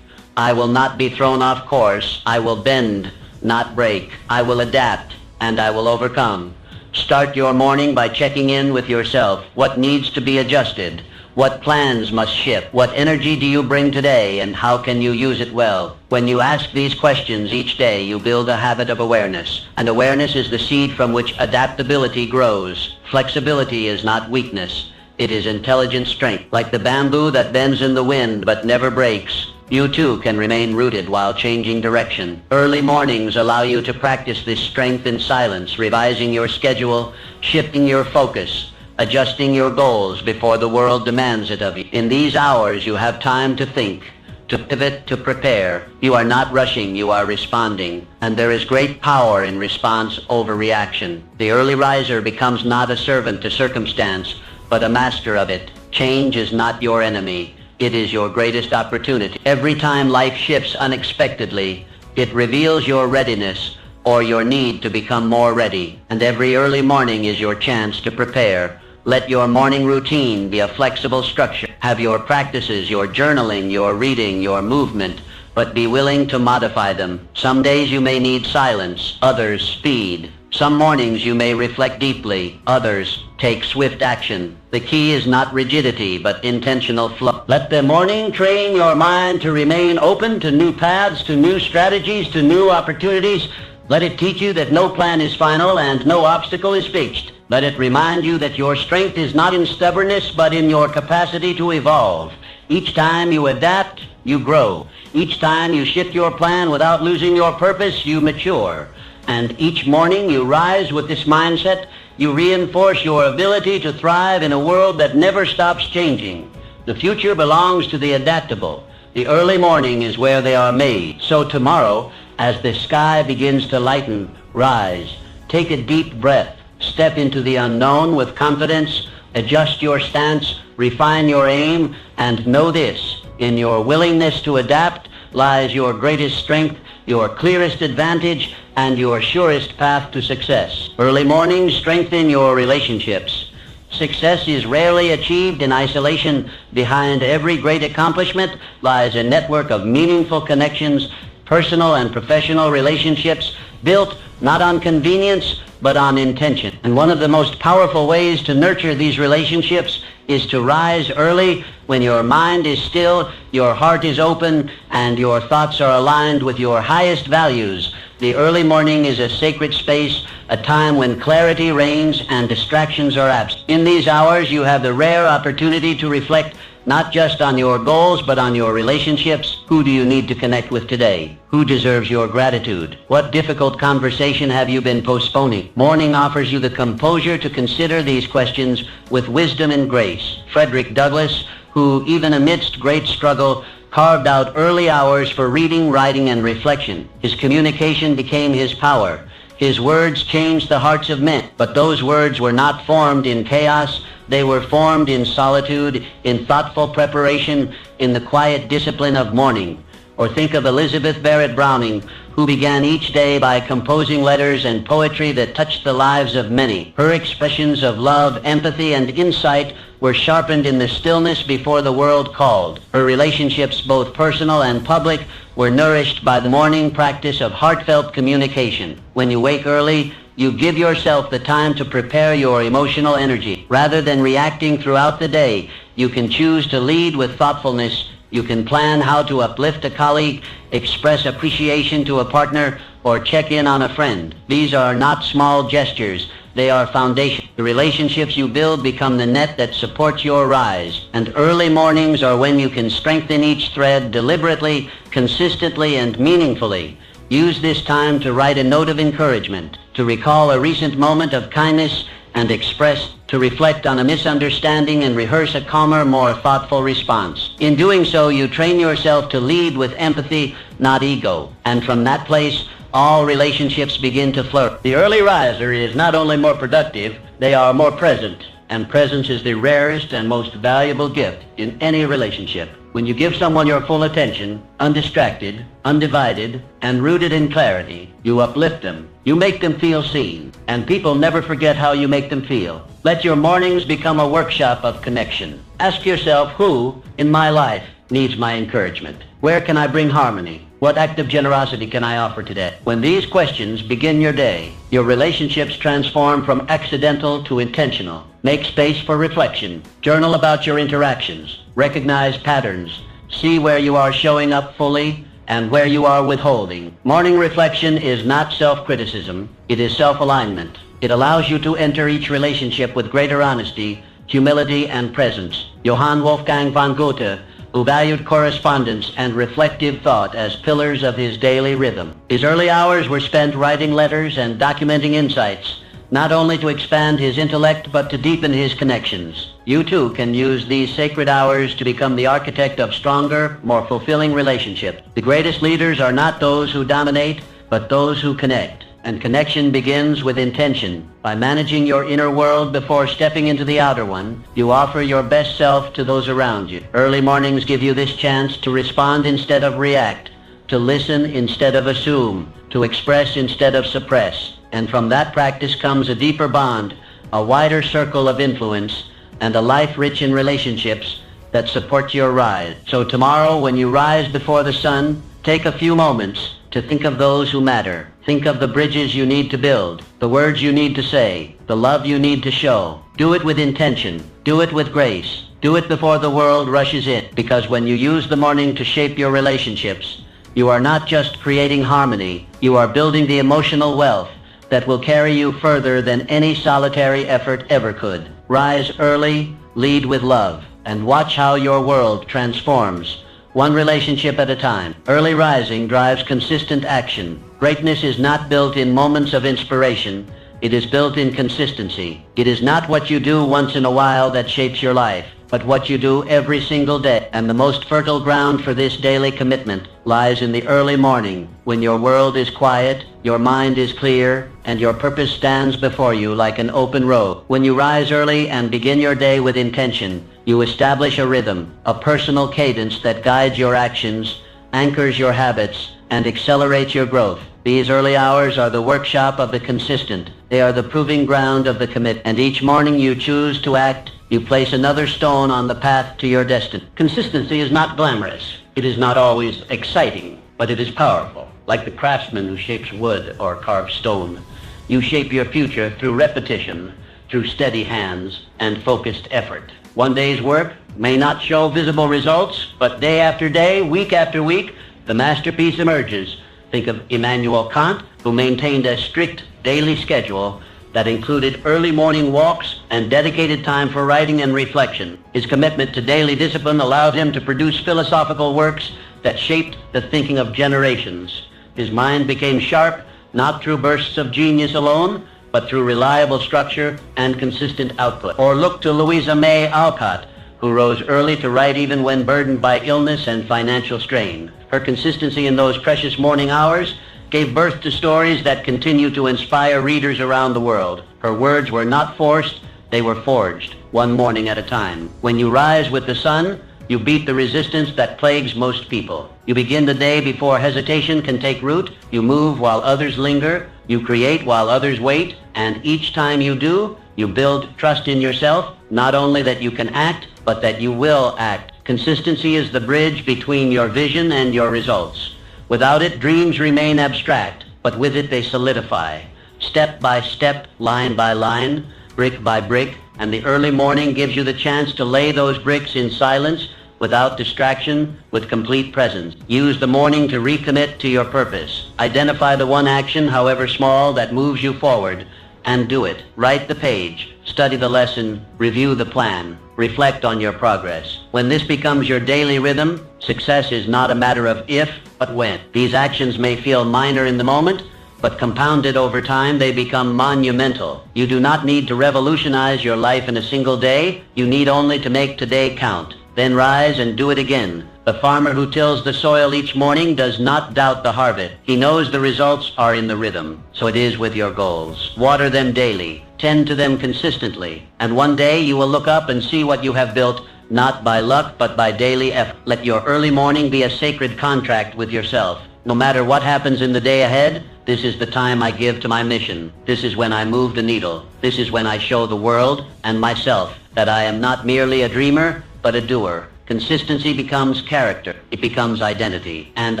I will not be thrown off course. I will bend, not break. I will adapt, and I will overcome. Start your morning by checking in with yourself. What needs to be adjusted? What plans must shift? What energy do you bring today, and how can you use it well? When you ask these questions each day, you build a habit of awareness. And awareness is the seed from which adaptability grows. Flexibility is not weakness. It is intelligent strength. Like the bamboo that bends in the wind but never breaks, you too can remain rooted while changing direction. Early mornings allow you to practice this strength in silence, revising your schedule, shifting your focus, adjusting your goals before the world demands it of you. In these hours, you have time to think, to pivot, to prepare. You are not rushing, you are responding. And there is great power in response over reaction. The early riser becomes not a servant to circumstance, but a master of it. Change is not your enemy. It is your greatest opportunity. Every time life shifts unexpectedly, it reveals your readiness or your need to become more ready. And every early morning is your chance to prepare. Let your morning routine be a flexible structure. Have your practices, your journaling, your reading, your movement, but be willing to modify them. Some days you may need silence, others speed. Some mornings you may reflect deeply, others take swift action. The key is not rigidity, but intentional flow. Let the morning train your mind to remain open to new paths, to new strategies, to new opportunities. Let it teach you that no plan is final and no obstacle is fixed. Let it remind you that your strength is not in stubbornness, but in your capacity to evolve. Each time you adapt, you grow. Each time you shift your plan without losing your purpose, you mature. And each morning you rise with this mindset, you reinforce your ability to thrive in a world that never stops changing. The future belongs to the adaptable. The early morning is where they are made. So tomorrow, as the sky begins to lighten, rise. Take a deep breath. Step into the unknown with confidence. Adjust your stance. Refine your aim. And know this, in your willingness to adapt lies your greatest strength, your clearest advantage, and your surest path to success. Early mornings strengthen your relationships. Success is rarely achieved in isolation. Behind every great accomplishment lies a network of meaningful connections, personal and professional relationships built not on convenience, but on intention. And one of the most powerful ways to nurture these relationships is to rise early when your mind is still, your heart is open, and your thoughts are aligned with your highest values. The early morning is a sacred space, a time when clarity reigns and distractions are absent. In these hours, you have the rare opportunity to reflect not just on your goals, but on your relationships. Who do you need to connect with today? Who deserves your gratitude? What difficult conversation have you been postponing? Morning offers you the composure to consider these questions with wisdom and grace. Frederick Douglass, who even amidst great struggle, carved out early hours for reading, writing, and reflection. His communication became his power. His words changed the hearts of men, but those words were not formed in chaos. They were formed in solitude, in thoughtful preparation, in the quiet discipline of morning. Or think of Elizabeth Barrett Browning, who began each day by composing letters and poetry that touched the lives of many. Her expressions of love, empathy, and insight were sharpened in the stillness before the world called. Her relationships, both personal and public, were nourished by the morning practice of heartfelt communication. When you wake early, you give yourself the time to prepare your emotional energy. Rather than reacting throughout the day, you can choose to lead with thoughtfulness. You can plan how to uplift a colleague, express appreciation to a partner, or check in on a friend. These are not small gestures. They are foundation. The relationships you build become the net that supports your rise. And early mornings are when you can strengthen each thread deliberately, consistently, and meaningfully. Use this time to write a note of encouragement, to recall a recent moment of kindness and express, to reflect on a misunderstanding and rehearse a calmer, more thoughtful response. In doing so, you train yourself to lead with empathy, not ego. And from that place, all relationships begin to flourish. The early riser is not only more productive, they are more present. And presence is the rarest and most valuable gift in any relationship. When you give someone your full attention, undistracted, undivided, and rooted in clarity, you uplift them. You make them feel seen. And people never forget how you make them feel. Let your mornings become a workshop of connection. Ask yourself, who in my life needs my encouragement? Where can I bring harmony? What act of generosity can I offer today? When these questions begin your day, your relationships transform from accidental to intentional. Make space for reflection. Journal about your interactions. Recognize patterns. See where you are showing up fully and where you are withholding. Morning reflection is not self-criticism. It is self-alignment. It allows you to enter each relationship with greater honesty, humility, and presence. Johann Wolfgang von Goethe, who valued correspondence and reflective thought as pillars of his daily rhythm. His early hours were spent writing letters and documenting insights, not only to expand his intellect, but to deepen his connections. You too can use these sacred hours to become the architect of stronger, more fulfilling relationships. The greatest leaders are not those who dominate, but those who connect. And connection begins with intention. By managing your inner world before stepping into the outer one, you offer your best self to those around you. Early mornings give you this chance to respond instead of react, to listen instead of assume, to express instead of suppress. And from that practice comes a deeper bond, a wider circle of influence, and a life rich in relationships that support your rise. So tomorrow, when you rise before the sun, take a few moments to think of those who matter. Think of the bridges you need to build, the words you need to say, the love you need to show. Do it with intention. Do it with grace. Do it before the world rushes in. Because when you use the morning to shape your relationships, you are not just creating harmony, you are building the emotional wealth that will carry you further than any solitary effort ever could. Rise early, lead with love, and watch how your world transforms, one relationship at a time. Early rising drives consistent action. Greatness is not built in moments of inspiration. It is built in consistency. It is not what you do once in a while that shapes your life, but what you do every single day. And the most fertile ground for this daily commitment lies in the early morning, when your world is quiet, your mind is clear, and your purpose stands before you like an open road. When you rise early and begin your day with intention, you establish a rhythm, a personal cadence that guides your actions, anchors your habits, and accelerates your growth. These early hours are the workshop of the consistent. They are the proving ground of the commit. And each morning you choose to act, you place another stone on the path to your destiny. Consistency is not glamorous. It is not always exciting, but it is powerful. Like the craftsman who shapes wood or carves stone, you shape your future through repetition, through steady hands and focused effort. One day's work may not show visible results, but day after day, week after week, the masterpiece emerges. Think of Immanuel Kant, who maintained a strict daily schedule that included early morning walks and dedicated time for writing and reflection. His commitment to daily discipline allowed him to produce philosophical works that shaped the thinking of generations. His mind became sharp, not through bursts of genius alone, but through reliable structure and consistent output. Or look to Louisa May Alcott, who rose early to write even when burdened by illness and financial strain. Her consistency in those precious morning hours gave birth to stories that continue to inspire readers around the world. Her words were not forced, they were forged, one morning at a time. When you rise with the sun, you beat the resistance that plagues most people. You begin the day before hesitation can take root. You move while others linger. You create while others wait. And each time you do, you build trust in yourself, not only that you can act, but that you will act. Consistency is the bridge between your vision and your results. Without it, dreams remain abstract, but with it they solidify. Step by step, line by line, brick by brick, and the early morning gives you the chance to lay those bricks in silence, without distraction, with complete presence. Use the morning to recommit to your purpose. Identify the one action, however small, that moves you forward, and do it. Write the page, study the lesson, review the plan, reflect on your progress. When this becomes your daily rhythm, success is not a matter of if, but when. These actions may feel minor in the moment, but compounded over time, they become monumental. You do not need to revolutionize your life in a single day. You need only to make today count. Then rise and do it again. The farmer who tills the soil each morning does not doubt the harvest. He knows the results are in the rhythm. So it is with your goals. Water them daily. Tend to them consistently. And one day you will look up and see what you have built, not by luck, but by daily effort. Let your early morning be a sacred contract with yourself. No matter what happens in the day ahead, this is the time I give to my mission. This is when I move the needle. This is when I show the world and myself that I am not merely a dreamer, but a doer. Consistency becomes character. It becomes identity. And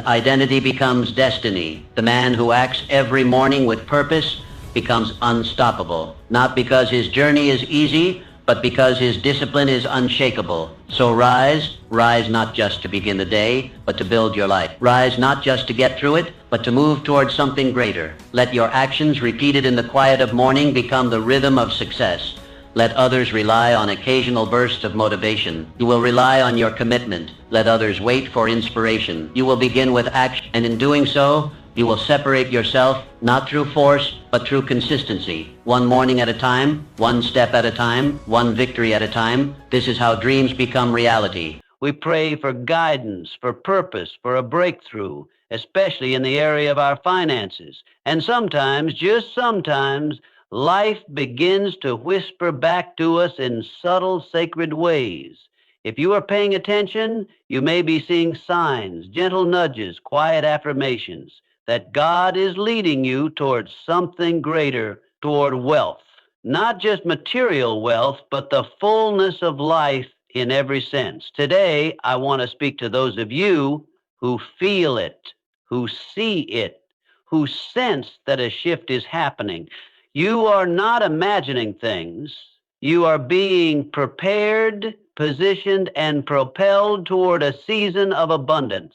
identity becomes destiny. The man who acts every morning with purpose becomes unstoppable. Not because his journey is easy, but because his discipline is unshakable. So rise not just to begin the day, but to build your life. Rise not just to get through it, but to move towards something greater. Let your actions repeated in the quiet of morning become the rhythm of success. Let others rely on occasional bursts of motivation. You will rely on your commitment. Let others wait for inspiration. You will begin with action, and in doing so, you will separate yourself not through force, but through consistency. One morning at a time, one step at a time, one victory at a time. This is how dreams become reality. We pray for guidance, for purpose, for a breakthrough, especially in the area of our finances. And sometimes, just sometimes, life begins to whisper back to us in subtle, sacred ways. If you are paying attention, you may be seeing signs, gentle nudges, quiet affirmations that God is leading you towards something greater, toward wealth. Not just material wealth, but the fullness of life in every sense. Today, I want to speak to those of you who feel it, who see it, who sense that a shift is happening. You are not imagining things. You are being prepared, positioned, and propelled toward a season of abundance.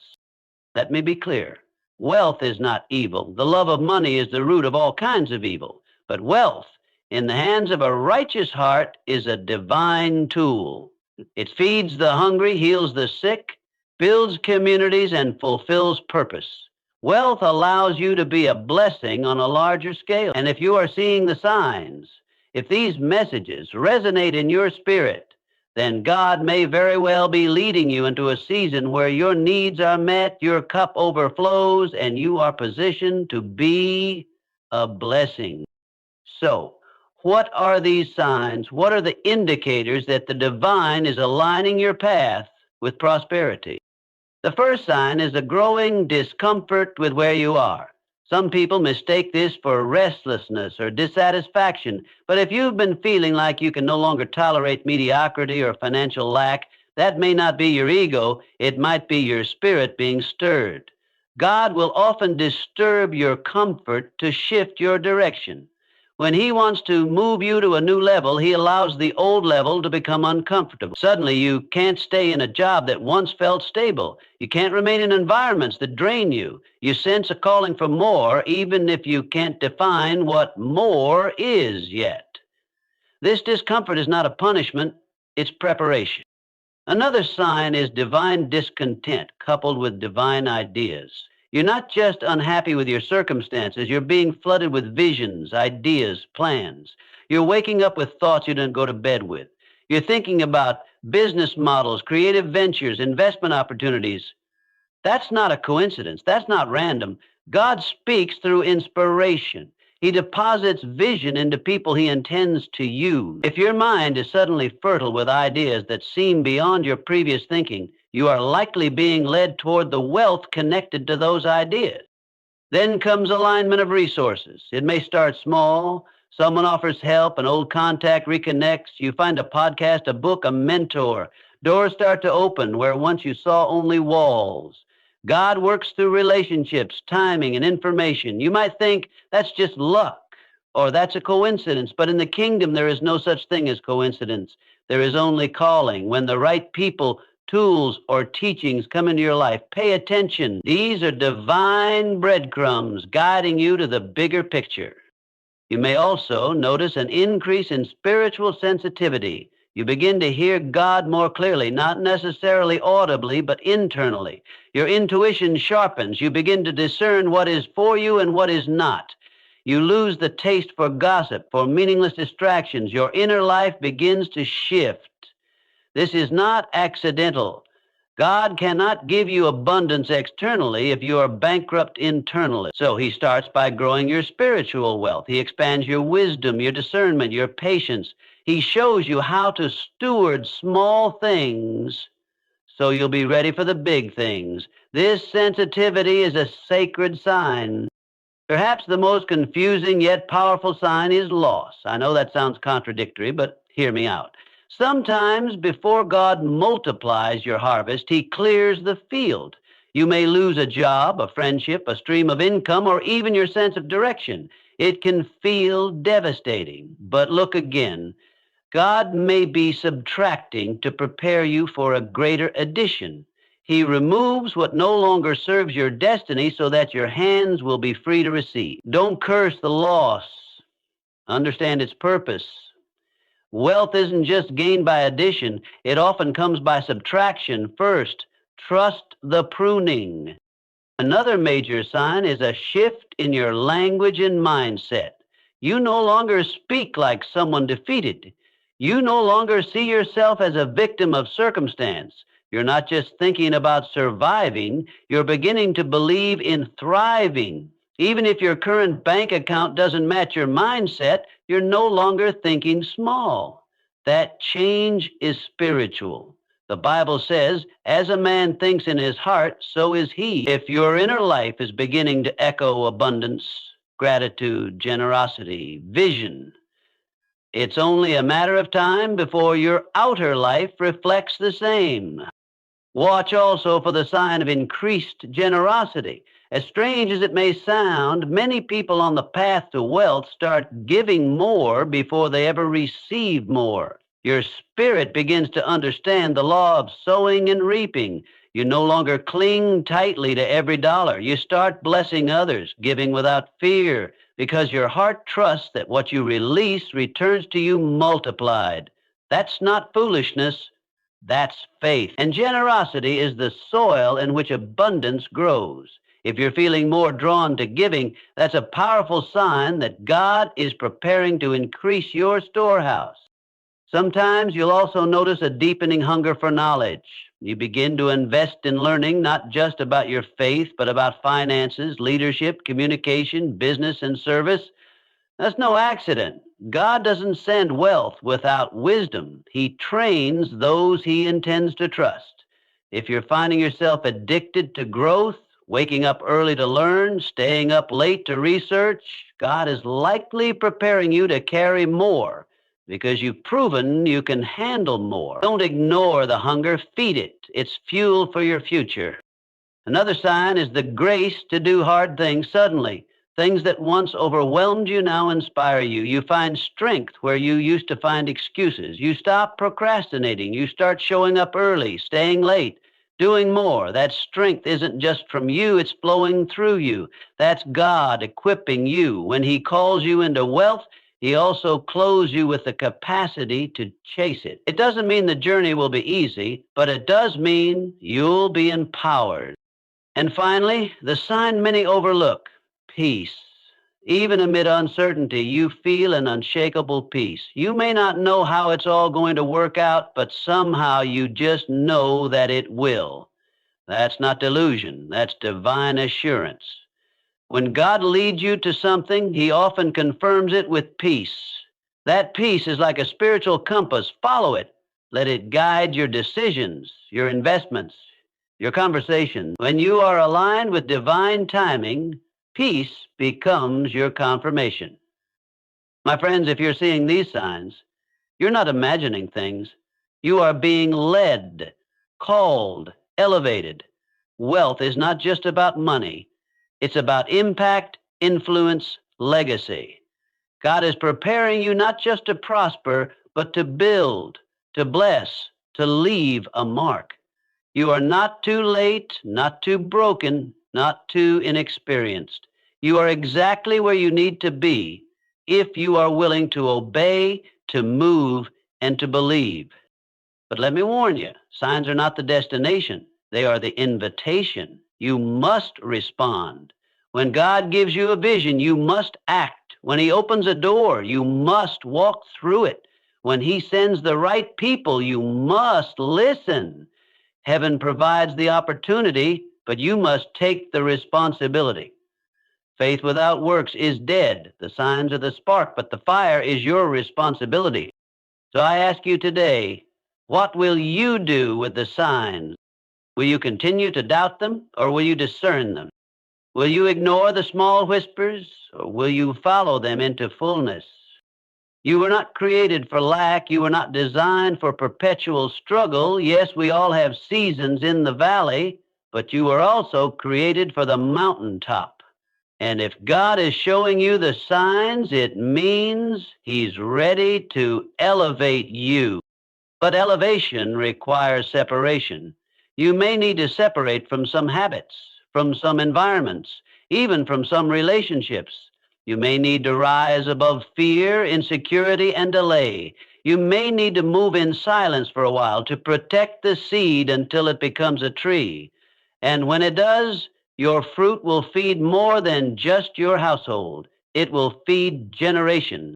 Let me be clear. Wealth is not evil. The love of money is the root of all kinds of evil. But wealth, in the hands of a righteous heart, is a divine tool. It feeds the hungry, heals the sick, builds communities, and fulfills purpose. Wealth allows you to be a blessing on a larger scale. And if you are seeing the signs, if these messages resonate in your spirit, then God may very well be leading you into a season where your needs are met, your cup overflows, and you are positioned to be a blessing. So, what are these signs? What are the indicators that the divine is aligning your path with prosperity? The first sign is a growing discomfort with where you are. Some people mistake this for restlessness or dissatisfaction, but if you've been feeling like you can no longer tolerate mediocrity or financial lack, that may not be your ego, it might be your spirit being stirred. God will often disturb your comfort to shift your direction. When he wants to move you to a new level, he allows the old level to become uncomfortable. Suddenly, you can't stay in a job that once felt stable. You can't remain in environments that drain you. You sense a calling for more, even if you can't define what more is yet. This discomfort is not a punishment, it's preparation. Another sign is divine discontent coupled with divine ideas. You're not just unhappy with your circumstances, you're being flooded with visions, ideas, plans. You're waking up with thoughts you didn't go to bed with. You're thinking about business models, creative ventures, investment opportunities. That's not a coincidence. That's not random. God speaks through inspiration. He deposits vision into people he intends to use. If your mind is suddenly fertile with ideas that seem beyond your previous thinking, you are likely being led toward the wealth connected to those ideas. Then comes alignment of resources. It may start small. Someone offers help, an old contact reconnects. You find a podcast, a book, a mentor. Doors start to open where once you saw only walls. God works through relationships, timing, and information. You might think that's just luck or that's a coincidence, but in the kingdom there is no such thing as coincidence. There is only calling. When the right people, tools, or teachings come into your life, pay attention. These are divine breadcrumbs guiding you to the bigger picture. You may also notice an increase in spiritual sensitivity. You begin to hear God more clearly, not necessarily audibly, but internally. Your intuition sharpens. You begin to discern what is for you and what is not. You lose the taste for gossip, for meaningless distractions. Your inner life begins to shift. This is not accidental. God cannot give you abundance externally if you are bankrupt internally. So he starts by growing your spiritual wealth. He expands your wisdom, your discernment, your patience. He shows you how to steward small things so you'll be ready for the big things. This sensitivity is a sacred sign. Perhaps the most confusing yet powerful sign is loss. I know that sounds contradictory, but hear me out. Sometimes before God multiplies your harvest, he clears the field. You may lose a job, a friendship, a stream of income, or even your sense of direction. It can feel devastating. But look again. God may be subtracting to prepare you for a greater addition. He removes what no longer serves your destiny so that your hands will be free to receive. Don't curse the loss. Understand its purpose. Wealth isn't just gained by addition. It often comes by subtraction. First, trust the pruning. Another major sign is a shift in your language and mindset. You no longer speak like someone defeated. You no longer see yourself as a victim of circumstance. You're not just thinking about surviving. You're beginning to believe in thriving. Even if your current bank account doesn't match your mindset, you're no longer thinking small. That change is spiritual. The Bible says, as a man thinks in his heart, so is he. If your inner life is beginning to echo abundance, gratitude, generosity, vision, it's only a matter of time before your outer life reflects the same. Watch also for the sign of increased generosity. As strange as it may sound, many people on the path to wealth start giving more before they ever receive more. Your spirit begins to understand the law of sowing and reaping. You no longer cling tightly to every dollar. You start blessing others, giving without fear, because your heart trusts that what you release returns to you multiplied. That's not foolishness. That's faith. And generosity is the soil in which abundance grows. If you're feeling more drawn to giving, that's a powerful sign that God is preparing to increase your storehouse. Sometimes you'll also notice a deepening hunger for knowledge. You begin to invest in learning not just about your faith, but about finances, leadership, communication, business, and service. That's no accident. God doesn't send wealth without wisdom. He trains those he intends to trust. If you're finding yourself addicted to growth, waking up early to learn, staying up late to research, God is likely preparing you to carry more because you've proven you can handle more. Don't ignore the hunger, feed it. It's fuel for your future. Another sign is the grace to do hard things suddenly. Things that once overwhelmed you now inspire you. You find strength where you used to find excuses. You stop procrastinating. You start showing up early, staying late, doing more. That strength isn't just from you, it's flowing through you. That's God equipping you. When He calls you into wealth, He also clothes you with the capacity to chase it. It doesn't mean the journey will be easy, but it does mean you'll be empowered. And finally, the sign many overlook, peace. Even amid uncertainty, you feel an unshakable peace. You may not know how it's all going to work out, but somehow you just know that it will. That's not delusion, that's divine assurance. When God leads you to something, He often confirms it with peace. That peace is like a spiritual compass. Follow it. Let it guide your decisions, your investments, your conversations. When you are aligned with divine timing, peace becomes your confirmation. My friends, if you're seeing these signs, you're not imagining things. You are being led, called, elevated. Wealth is not just about money. It's about impact, influence, legacy. God is preparing you not just to prosper, but to build, to bless, to leave a mark. You are not too late, not too broken, not too inexperienced. You are exactly where you need to be if you are willing to obey, to move, and to believe. But let me warn you, signs are not the destination. They are the invitation. You must respond. When God gives you a vision, you must act. When He opens a door, you must walk through it. When He sends the right people, you must listen. Heaven provides the opportunity, but you must take the responsibility. Faith without works is dead. The signs are the spark, but the fire is your responsibility. So I ask you today, what will you do with the signs? Will you continue to doubt them, or will you discern them? Will you ignore the small whispers, or will you follow them into fullness? You were not created for lack. You were not designed for perpetual struggle. Yes, we all have seasons in the valley, but you were also created for the mountaintop. And if God is showing you the signs, it means He's ready to elevate you. But elevation requires separation. You may need to separate from some habits, from some environments, even from some relationships. You may need to rise above fear, insecurity, and delay. You may need to move in silence for a while to protect the seed until it becomes a tree. And when it does, your fruit will feed more than just your household. It will feed generations.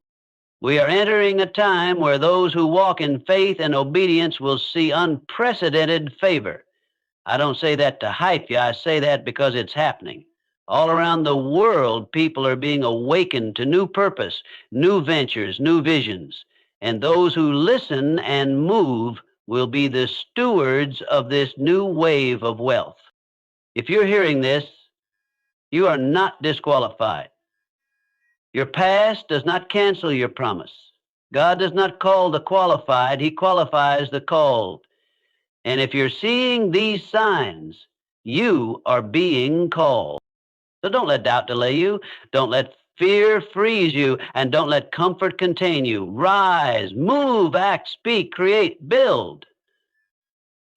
We are entering a time where those who walk in faith and obedience will see unprecedented favor. I don't say that to hype you. I say that because it's happening. All around the world, people are being awakened to new purpose, new ventures, new visions. And those who listen and move will be the stewards of this new wave of wealth. If you're hearing this, you are not disqualified. Your past does not cancel your promise. God does not call the qualified, He qualifies the called. And if you're seeing these signs, you are being called. So don't let doubt delay you. Don't let fear freeze you. And don't let comfort contain you. Rise, move, act, speak, create, build.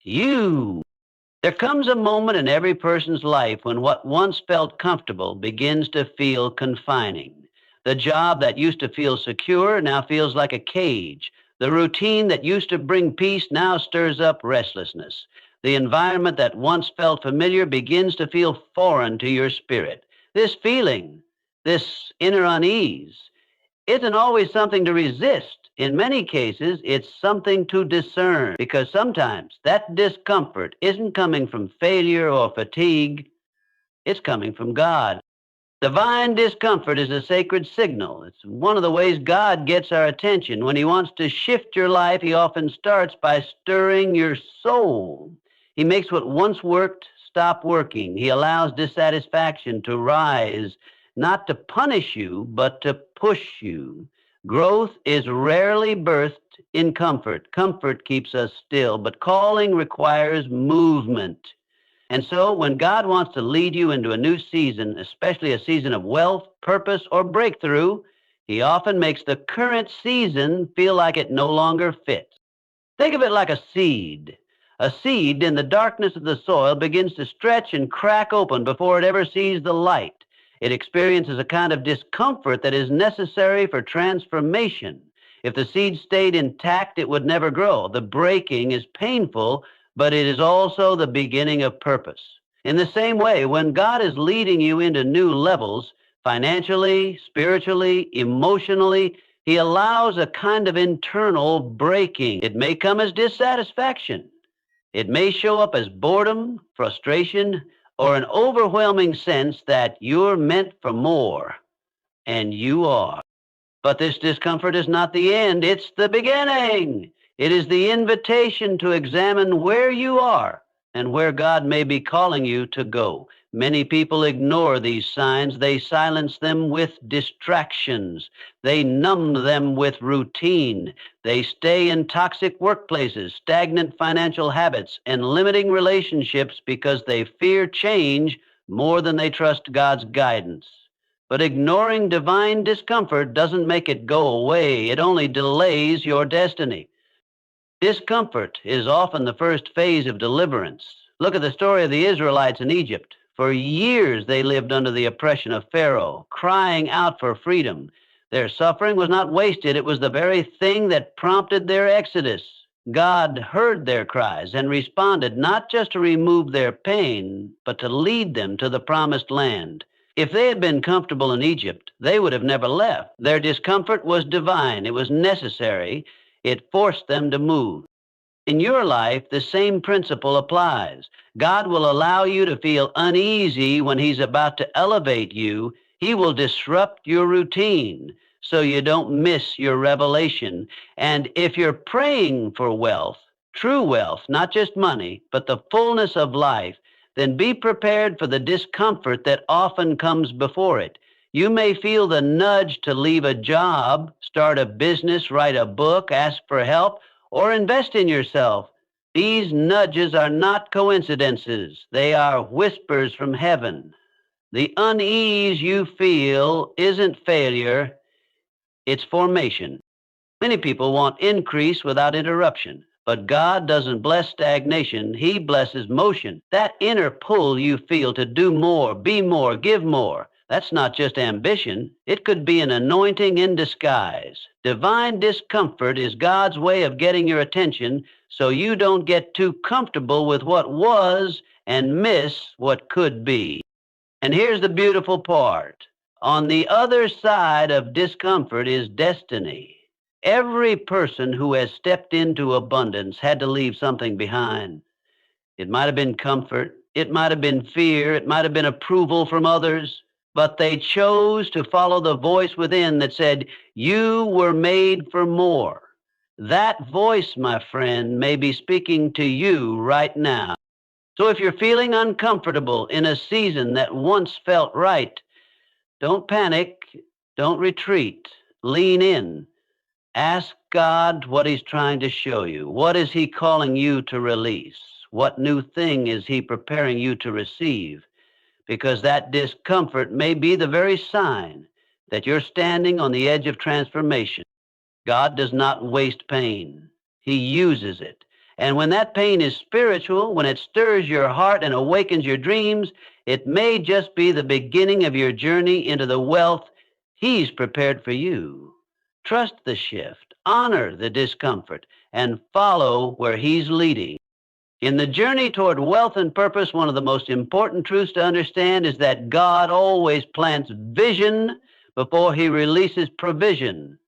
You. There comes a moment in every person's life when what once felt comfortable begins to feel confining. The job that used to feel secure now feels like a cage. The routine that used to bring peace now stirs up restlessness. The environment that once felt familiar begins to feel foreign to your spirit. This feeling, this inner unease, isn't always something to resist. In many cases, it's something to discern, because sometimes that discomfort isn't coming from failure or fatigue. It's coming from God. Divine discomfort is a sacred signal. It's one of the ways God gets our attention. When He wants to shift your life, He often starts by stirring your soul. He makes what once worked stop working. He allows dissatisfaction to rise, not to punish you, but to push you. Growth is rarely birthed in comfort. Comfort keeps us still, but calling requires movement. And so when God wants to lead you into a new season, especially a season of wealth, purpose, or breakthrough, he often makes the current season feel like it no longer fits. Think of it like a seed. A seed in the darkness of the soil begins to stretch and crack open before it ever sees the light. It experiences a kind of discomfort that is necessary for transformation. If the seed stayed intact, it would never grow. The breaking is painful, but it is also the beginning of purpose. In the same way, when God is leading you into new levels, financially, spiritually, emotionally, he allows a kind of internal breaking. It may come as dissatisfaction. It may show up as boredom, frustration, or an overwhelming sense that you're meant for more, and you are. But this discomfort is not the end, it's the beginning. It is the invitation to examine where you are and where God may be calling you to go. Many people ignore these signs. They silence them with distractions. They numb them with routine. They stay in toxic workplaces, stagnant financial habits, and limiting relationships because they fear change more than they trust God's guidance. But ignoring divine discomfort doesn't make it go away. It only delays your destiny. Discomfort is often the first phase of deliverance. Look at the story of the Israelites in Egypt. For years they lived under the oppression of Pharaoh, crying out for freedom. Their suffering was not wasted. It was the very thing that prompted their exodus. God heard their cries and responded not just to remove their pain, but to lead them to the promised land. If they had been comfortable in Egypt, they would have never left. Their discomfort was divine. It was necessary. It forced them to move. In your life, the same principle applies. God will allow you to feel uneasy when he's about to elevate you. He will disrupt your routine so you don't miss your revelation. And if you're praying for wealth, true wealth, not just money, but the fullness of life, then be prepared for the discomfort that often comes before it. You may feel the nudge to leave a job, start a business, write a book, ask for help, or invest in yourself. These nudges are not coincidences. They are whispers from heaven. The unease you feel isn't failure, it's formation. Many people want increase without interruption. But God doesn't bless stagnation. He blesses motion. That inner pull you feel to do more, be more, give more, that's not just ambition. It could be an anointing in disguise. Divine discomfort is God's way of getting your attention so you don't get too comfortable with what was and miss what could be. And here's the beautiful part. On the other side of discomfort is destiny. Every person who has stepped into abundance had to leave something behind. It might have been comfort, it might have been fear, it might have been approval from others, but they chose to follow the voice within that said, you were made for more. That voice, my friend, may be speaking to you right now. So if you're feeling uncomfortable in a season that once felt right, don't panic, don't retreat, lean in. Ask God what he's trying to show you. What is he calling you to release? What new thing is he preparing you to receive? Because that discomfort may be the very sign that you're standing on the edge of transformation. God does not waste pain. He uses it. And when that pain is spiritual, when it stirs your heart and awakens your dreams, it may just be the beginning of your journey into the wealth he's prepared for you. Trust the shift, honor the discomfort, and follow where he's leading. In the journey toward wealth and purpose, one of the most important truths to understand is that God always plants vision before he releases provision.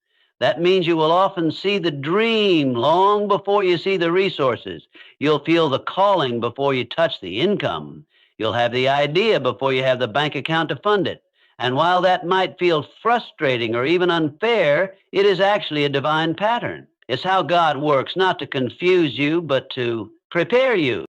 That means you will often see the dream long before you see the resources. You'll feel the calling before you touch the income. You'll have the idea before you have the bank account to fund it. And while that might feel frustrating or even unfair, it is actually a divine pattern. It's how God works, not to confuse you, but to prepare you.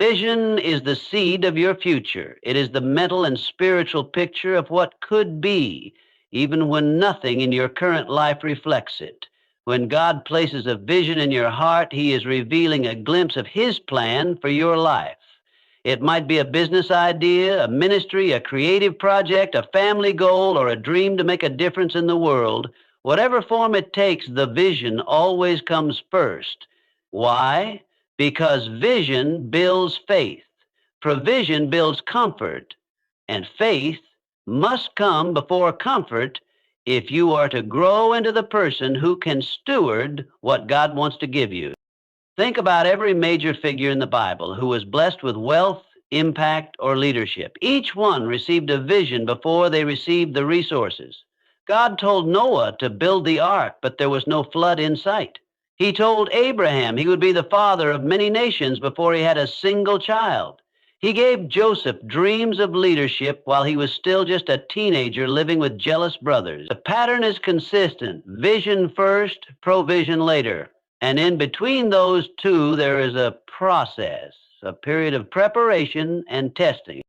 Vision is the seed of your future. It is the mental and spiritual picture of what could be, even when nothing in your current life reflects it. When God places a vision in your heart, he is revealing a glimpse of his plan for your life. It might be a business idea, a ministry, a creative project, a family goal, or a dream to make a difference in the world. Whatever form it takes, the vision always comes first. Why? Because vision builds faith, provision builds comfort, and faith must come before comfort if you are to grow into the person who can steward what God wants to give you. Think about every major figure in the Bible who was blessed with wealth, impact, or leadership. Each one received a vision before they received the resources. God told Noah to build the ark, but there was no flood in sight. He told Abraham he would be the father of many nations before he had a single child. He gave Joseph dreams of leadership while he was still just a teenager living with jealous brothers. The pattern is consistent: vision first, provision later. And in between those two, there is a process, a period of preparation and testing.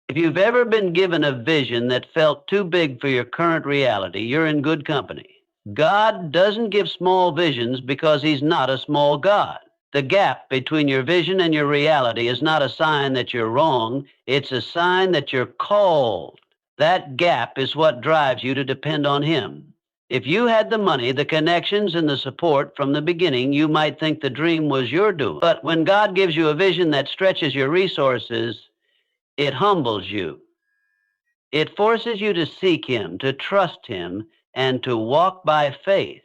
If you've ever been given a vision that felt too big for your current reality, you're in good company. God doesn't give small visions because he's not a small God. The gap between your vision and your reality is not a sign that you're wrong. It's a sign that you're called. That gap is what drives you to depend on him. If you had the money, the connections, and the support from the beginning, you might think the dream was your doing. But when God gives you a vision that stretches your resources, it humbles you. It forces you to seek him, to trust him, and to walk by faith.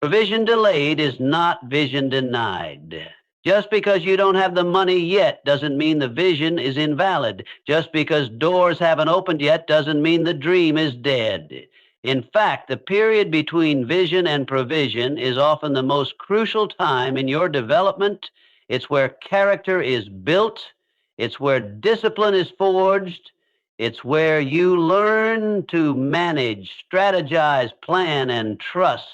Provision delayed is not vision denied. Just because you don't have the money yet doesn't mean the vision is invalid. Just because doors haven't opened yet doesn't mean the dream is dead. In fact, the period between vision and provision is often the most crucial time in your development. It's where character is built. It's where discipline is forged. It's where you learn to manage, strategize, plan, and trust.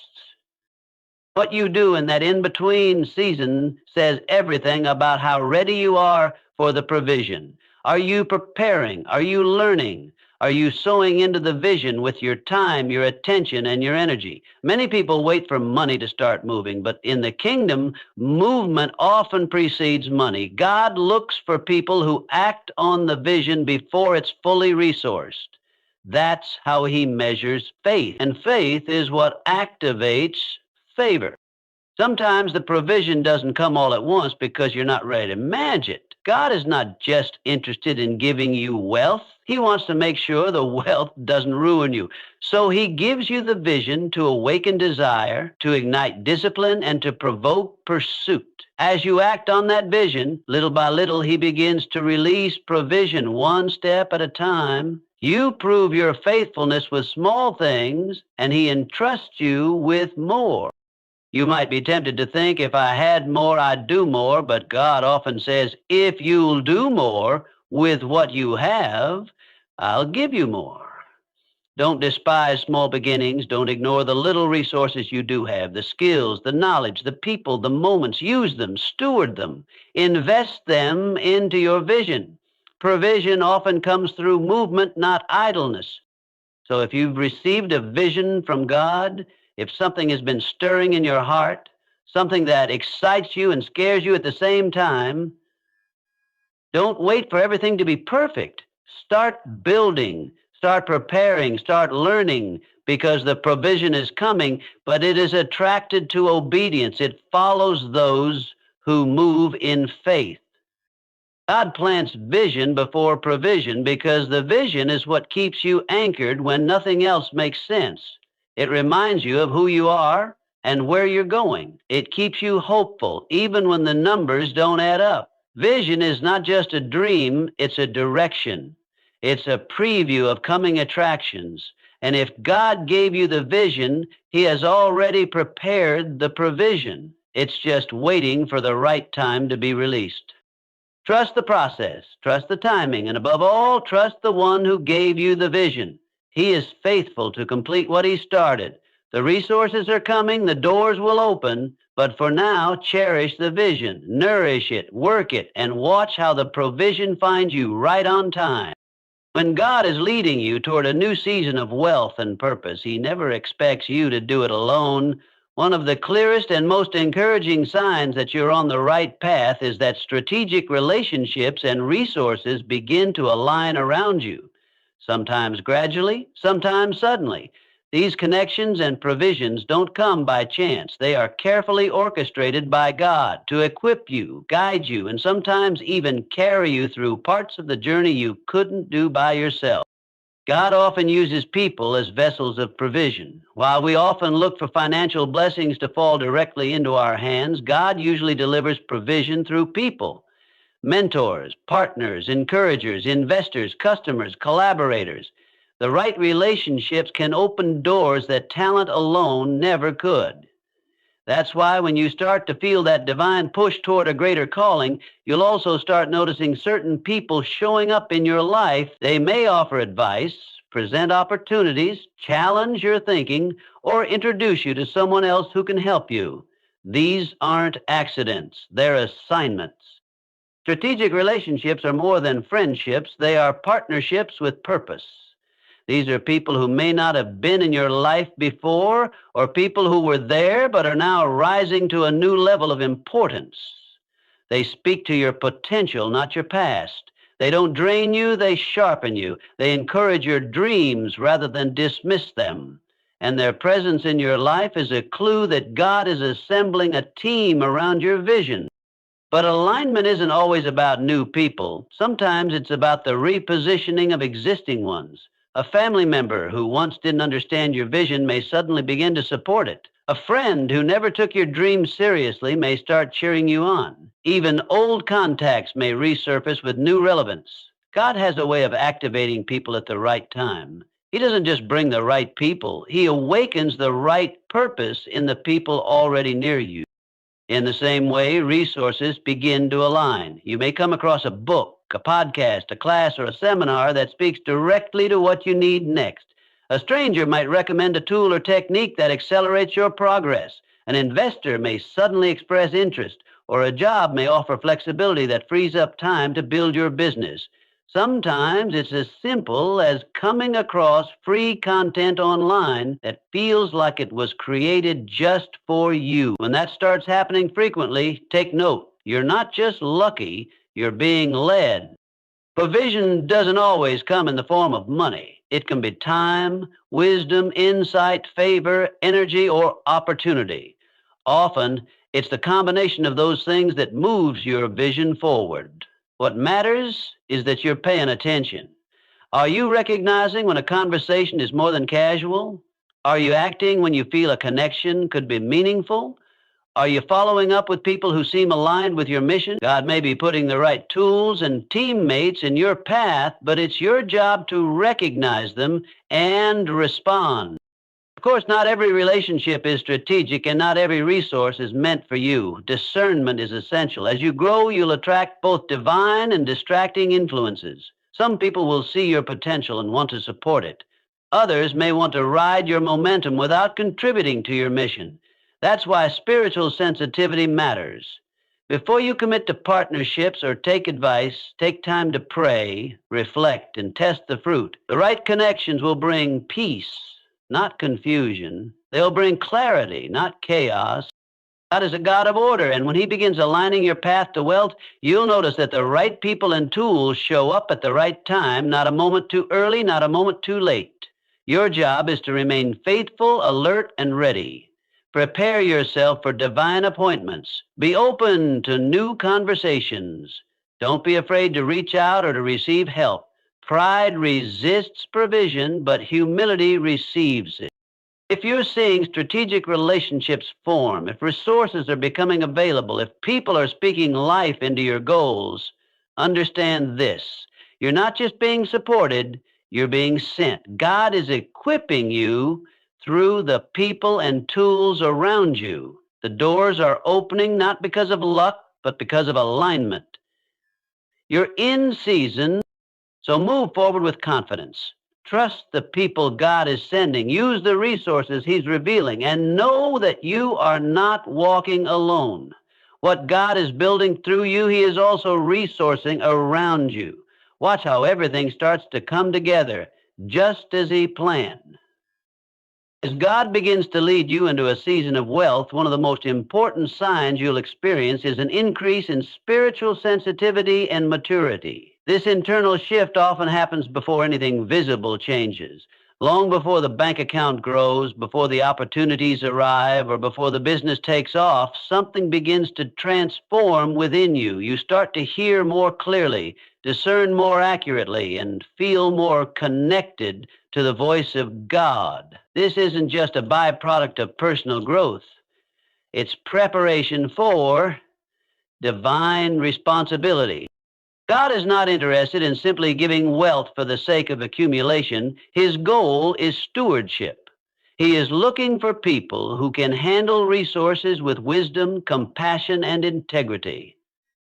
What you do in that in-between season says everything about how ready you are for the provision. Are you preparing? Are you learning? Are you sowing into the vision with your time, your attention, and your energy? Many people wait for money to start moving, but in the kingdom, movement often precedes money. God looks for people who act on the vision before it's fully resourced. That's how he measures faith. And faith is what activates favor. Sometimes the provision doesn't come all at once because you're not ready to manage it. God is not just interested in giving you wealth. He wants to make sure the wealth doesn't ruin you. So he gives you the vision to awaken desire, to ignite discipline, and to provoke pursuit. As you act on that vision, little by little, he begins to release provision one step at a time. You prove your faithfulness with small things, and he entrusts you with more. You might be tempted to think, if I had more, I'd do more, but God often says, if you'll do more with what you have, I'll give you more. Don't despise small beginnings. Don't ignore the little resources you do have, the skills, the knowledge, the people, the moments. Use them, steward them, invest them into your vision. Provision often comes through movement, not idleness. So if you've received a vision from God, if something has been stirring in your heart, something that excites you and scares you at the same time, don't wait for everything to be perfect. Start building, start preparing, start learning, because the provision is coming, but it is attracted to obedience. It follows those who move in faith. God plants vision before provision because the vision is what keeps you anchored when nothing else makes sense. It reminds you of who you are and where you're going. It keeps you hopeful, even when the numbers don't add up. Vision is not just a dream, it's a direction. It's a preview of coming attractions. And if God gave you the vision, he has already prepared the provision. It's just waiting for the right time to be released. Trust the process, trust the timing, and above all, trust the one who gave you the vision. He is faithful to complete what he started. The resources are coming, the doors will open, but for now, cherish the vision, nourish it, work it, and watch how the provision finds you right on time. When God is leading you toward a new season of wealth and purpose, he never expects you to do it alone. One of the clearest and most encouraging signs that you're on the right path is that strategic relationships and resources begin to align around you, sometimes gradually, sometimes suddenly. These connections and provisions don't come by chance. They are carefully orchestrated by God to equip you, guide you, and sometimes even carry you through parts of the journey you couldn't do by yourself. God often uses people as vessels of provision. While we often look for financial blessings to fall directly into our hands, God usually delivers provision through people. Mentors, partners, encouragers, investors, customers, collaborators. The right relationships can open doors that talent alone never could. That's why when you start to feel that divine push toward a greater calling, you'll also start noticing certain people showing up in your life. They may offer advice, present opportunities, challenge your thinking, or introduce you to someone else who can help you. These aren't accidents, they're assignments. Strategic relationships are more than friendships, they are partnerships with purpose. These are people who may not have been in your life before, or people who were there but are now rising to a new level of importance. They speak to your potential, not your past. They don't drain you, they sharpen you. They encourage your dreams rather than dismiss them. And their presence in your life is a clue that God is assembling a team around your vision. But alignment isn't always about new people. Sometimes it's about the repositioning of existing ones. A family member who once didn't understand your vision may suddenly begin to support it. A friend who never took your dreams seriously may start cheering you on. Even old contacts may resurface with new relevance. God has a way of activating people at the right time. He doesn't just bring the right people, He awakens the right purpose in the people already near you. In the same way, resources begin to align. You may come across a book, a podcast, a class, or a seminar that speaks directly to what you need next. A stranger might recommend a tool or technique that accelerates your progress. An investor may suddenly express interest, or a job may offer flexibility that frees up time to build your business. Sometimes it's as simple as coming across free content online that feels like it was created just for you. When that starts happening frequently, take note. You're not just lucky, you're being led. Provision doesn't always come in the form of money. It can be time, wisdom, insight, favor, energy, or opportunity. Often, it's the combination of those things that moves your vision forward. What matters is that you're paying attention. Are you recognizing when a conversation is more than casual? Are you acting when you feel a connection could be meaningful? Are you following up with people who seem aligned with your mission? God may be putting the right tools and teammates in your path, but it's your job to recognize them and respond. Of course, not every relationship is strategic and not every resource is meant for you. Discernment is essential. As you grow, you'll attract both divine and distracting influences. Some people will see your potential and want to support it. Others may want to ride your momentum without contributing to your mission. That's why spiritual sensitivity matters. Before you commit to partnerships or take advice, take time to pray, reflect, and test the fruit. The right connections will bring peace, not confusion. They'll bring clarity, not chaos. God is a God of order, and when He begins aligning your path to wealth, you'll notice that the right people and tools show up at the right time, not a moment too early, not a moment too late. Your job is to remain faithful, alert, and ready. Prepare yourself for divine appointments. Be open to new conversations. Don't be afraid to reach out or to receive help. Pride resists provision, but humility receives it. If you're seeing strategic relationships form, if resources are becoming available, if people are speaking life into your goals, understand this. You're not just being supported, you're being sent. God is equipping you through the people and tools around you. The doors are opening not because of luck, but because of alignment. You're in season, so move forward with confidence. Trust the people God is sending. Use the resources He's revealing, and know that you are not walking alone. What God is building through you, He is also resourcing around you. Watch how everything starts to come together just as He planned. As God begins to lead you into a season of wealth, one of the most important signs you'll experience is an increase in spiritual sensitivity and maturity. This internal shift often happens before anything visible changes. Long before the bank account grows, before the opportunities arrive, or before the business takes off, something begins to transform within you. You start to hear more clearly, discern more accurately, and feel more connected to the voice of God. This isn't just a byproduct of personal growth. It's preparation for divine responsibility. God is not interested in simply giving wealth for the sake of accumulation. His goal is stewardship. He is looking for people who can handle resources with wisdom, compassion, and integrity.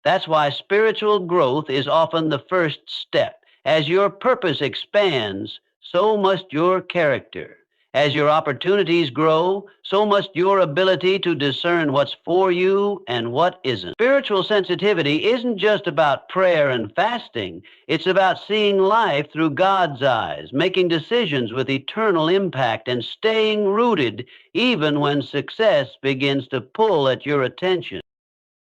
That's why spiritual growth is often the first step. As your purpose expands, so must your character. As your opportunities grow, so must your ability to discern what's for you and what isn't. Spiritual sensitivity isn't just about prayer and fasting. It's about seeing life through God's eyes, making decisions with eternal impact, and staying rooted even when success begins to pull at your attention.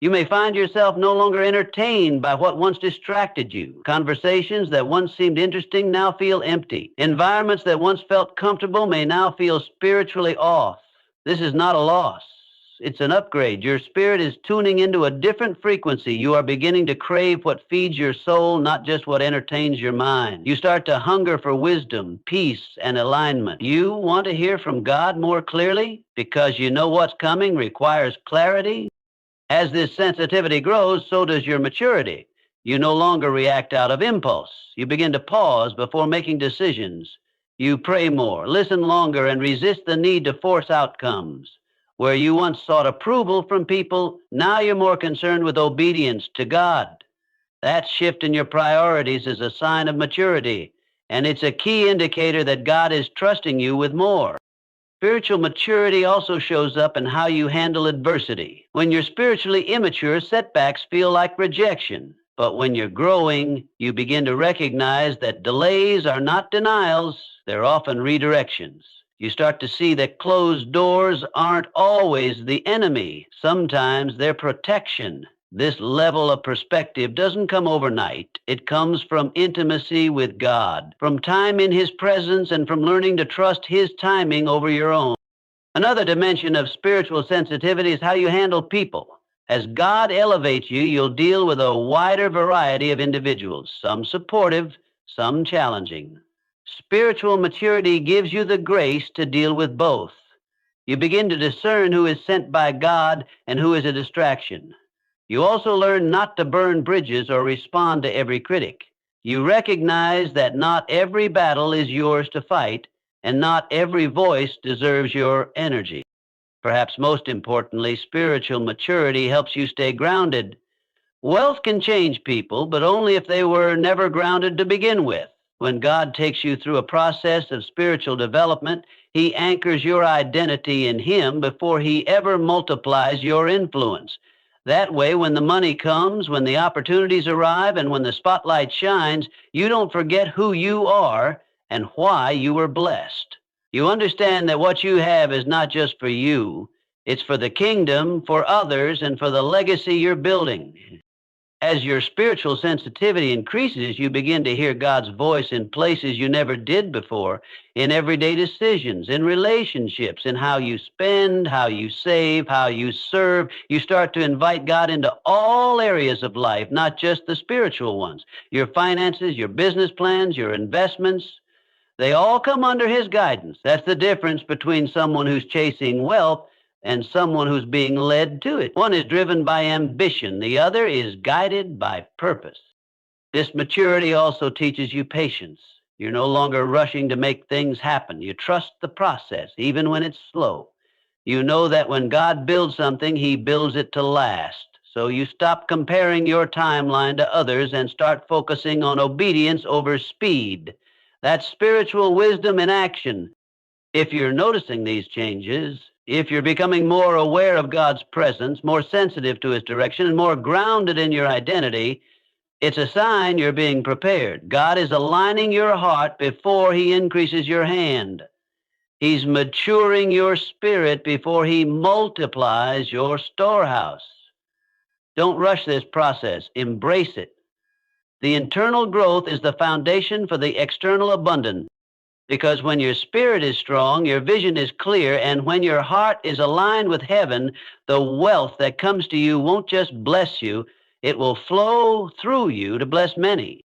You may find yourself no longer entertained by what once distracted you. Conversations that once seemed interesting now feel empty. Environments that once felt comfortable may now feel spiritually off. This is not a loss. It's an upgrade. Your spirit is tuning into a different frequency. You are beginning to crave what feeds your soul, not just what entertains your mind. You start to hunger for wisdom, peace, and alignment. You want to hear from God more clearly because you know what's coming requires clarity. As this sensitivity grows, so does your maturity. You no longer react out of impulse. You begin to pause before making decisions. You pray more, listen longer, and resist the need to force outcomes. Where you once sought approval from people, now you're more concerned with obedience to God. That shift in your priorities is a sign of maturity, and it's a key indicator that God is trusting you with more. Spiritual maturity also shows up in how you handle adversity. When you're spiritually immature, setbacks feel like rejection. But when you're growing, you begin to recognize that delays are not denials, they're often redirections. You start to see that closed doors aren't always the enemy. Sometimes they're protection. This level of perspective doesn't come overnight. It comes from intimacy with God, from time in His presence, and from learning to trust His timing over your own. Another dimension of spiritual sensitivity is how you handle people. As God elevates you, you'll deal with a wider variety of individuals, some supportive, some challenging. Spiritual maturity gives you the grace to deal with both. You begin to discern who is sent by God and who is a distraction. You also learn not to burn bridges or respond to every critic. You recognize that not every battle is yours to fight, and not every voice deserves your energy. Perhaps most importantly, spiritual maturity helps you stay grounded. Wealth can change people, but only if they were never grounded to begin with. When God takes you through a process of spiritual development, He anchors your identity in Him before He ever multiplies your influence. That way, when the money comes, when the opportunities arrive, and when the spotlight shines, you don't forget who you are and why you were blessed. You understand that what you have is not just for you. It's for the kingdom, for others, and for the legacy you're building. As your spiritual sensitivity increases, you begin to hear God's voice in places you never did before, in everyday decisions, in relationships, in how you spend, how you save, how you serve. You start to invite God into all areas of life, not just the spiritual ones. Your finances, your business plans, your investments, they all come under His guidance. That's the difference between someone who's chasing wealth and someone who's being led to it. One is driven by ambition. The other is guided by purpose. This maturity also teaches you patience. You're no longer rushing to make things happen. You trust the process, even when it's slow. You know that when God builds something, He builds it to last. So you stop comparing your timeline to others and start focusing on obedience over speed. That's spiritual wisdom in action. If you're noticing these changes, if you're becoming more aware of God's presence, more sensitive to His direction, and more grounded in your identity, it's a sign you're being prepared. God is aligning your heart before He increases your hand. He's maturing your spirit before he multiplies your storehouse. Don't rush this process. Embrace it. The internal growth is the foundation for the external abundance. Because when your spirit is strong, your vision is clear, and when your heart is aligned with heaven, the wealth that comes to you won't just bless you, it will flow through you to bless many.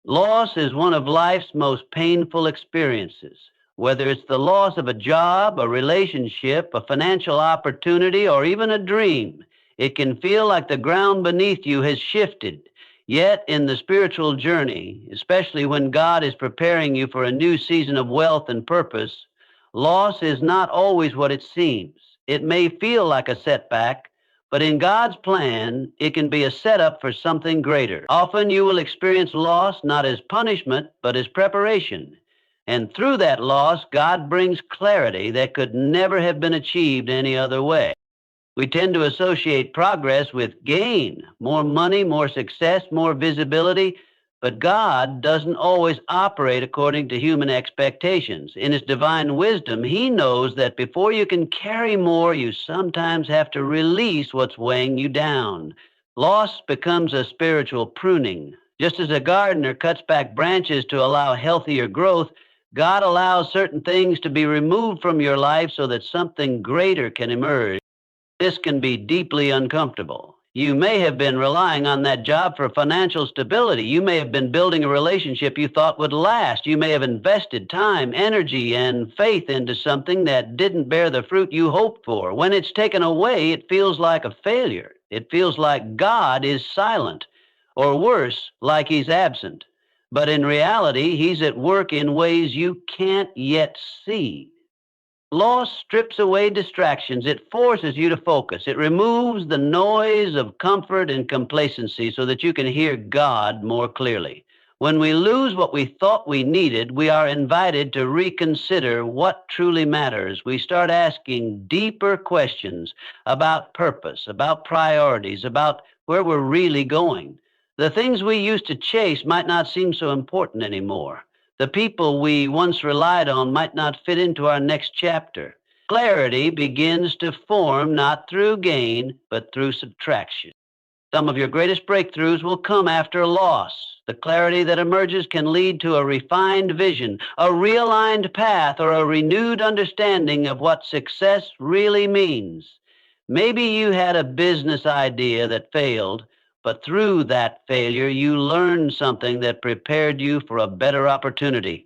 Loss is one of life's most painful experiences. Whether it's the loss of a job, a relationship, a financial opportunity, or even a dream, it can feel like the ground beneath you has shifted. Yet in the spiritual journey, especially when God is preparing you for a new season of wealth and purpose, loss is not always what it seems. It may feel like a setback, but in God's plan, it can be a setup for something greater. Often you will experience loss not as punishment, but as preparation. And through that loss, God brings clarity that could never have been achieved any other way. We tend to associate progress with gain, more money, more success, more visibility, but God doesn't always operate according to human expectations. In his divine wisdom, he knows that before you can carry more, you sometimes have to release what's weighing you down. Loss becomes a spiritual pruning. Just as a gardener cuts back branches to allow healthier growth, God allows certain things to be removed from your life so that something greater can emerge. This can be deeply uncomfortable. You may have been relying on that job for financial stability. You may have been building a relationship you thought would last. You may have invested time, energy, and faith into something that didn't bear the fruit you hoped for. When it's taken away, it feels like a failure. It feels like God is silent, or worse, like he's absent. But in reality, he's at work in ways you can't yet see. Loss strips away distractions. It forces you to focus. It removes the noise of comfort and complacency so that you can hear God more clearly. When we lose what we thought we needed, we are invited to reconsider what truly matters. We start asking deeper questions about purpose, about priorities, about where we're really going. The things we used to chase might not seem so important anymore. The people we once relied on might not fit into our next chapter. Clarity begins to form not through gain, but through subtraction. Some of your greatest breakthroughs will come after loss. The clarity that emerges can lead to a refined vision, a realigned path, or a renewed understanding of what success really means. Maybe you had a business idea that failed, but through that failure, you learned something that prepared you for a better opportunity.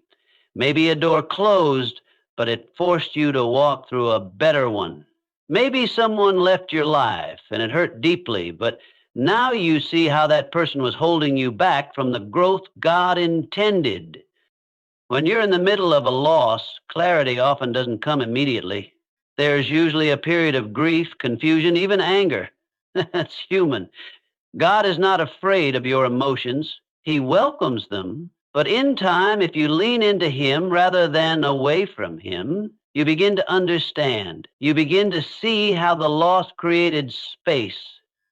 Maybe a door closed, but it forced you to walk through a better one. Maybe someone left your life and it hurt deeply, but now you see how that person was holding you back from the growth God intended. When you're in the middle of a loss, clarity often doesn't come immediately. There's usually a period of grief, confusion, even anger. That's human. God is not afraid of your emotions. He welcomes them. But in time, if you lean into him rather than away from him, you begin to understand. You begin to see how the loss created space,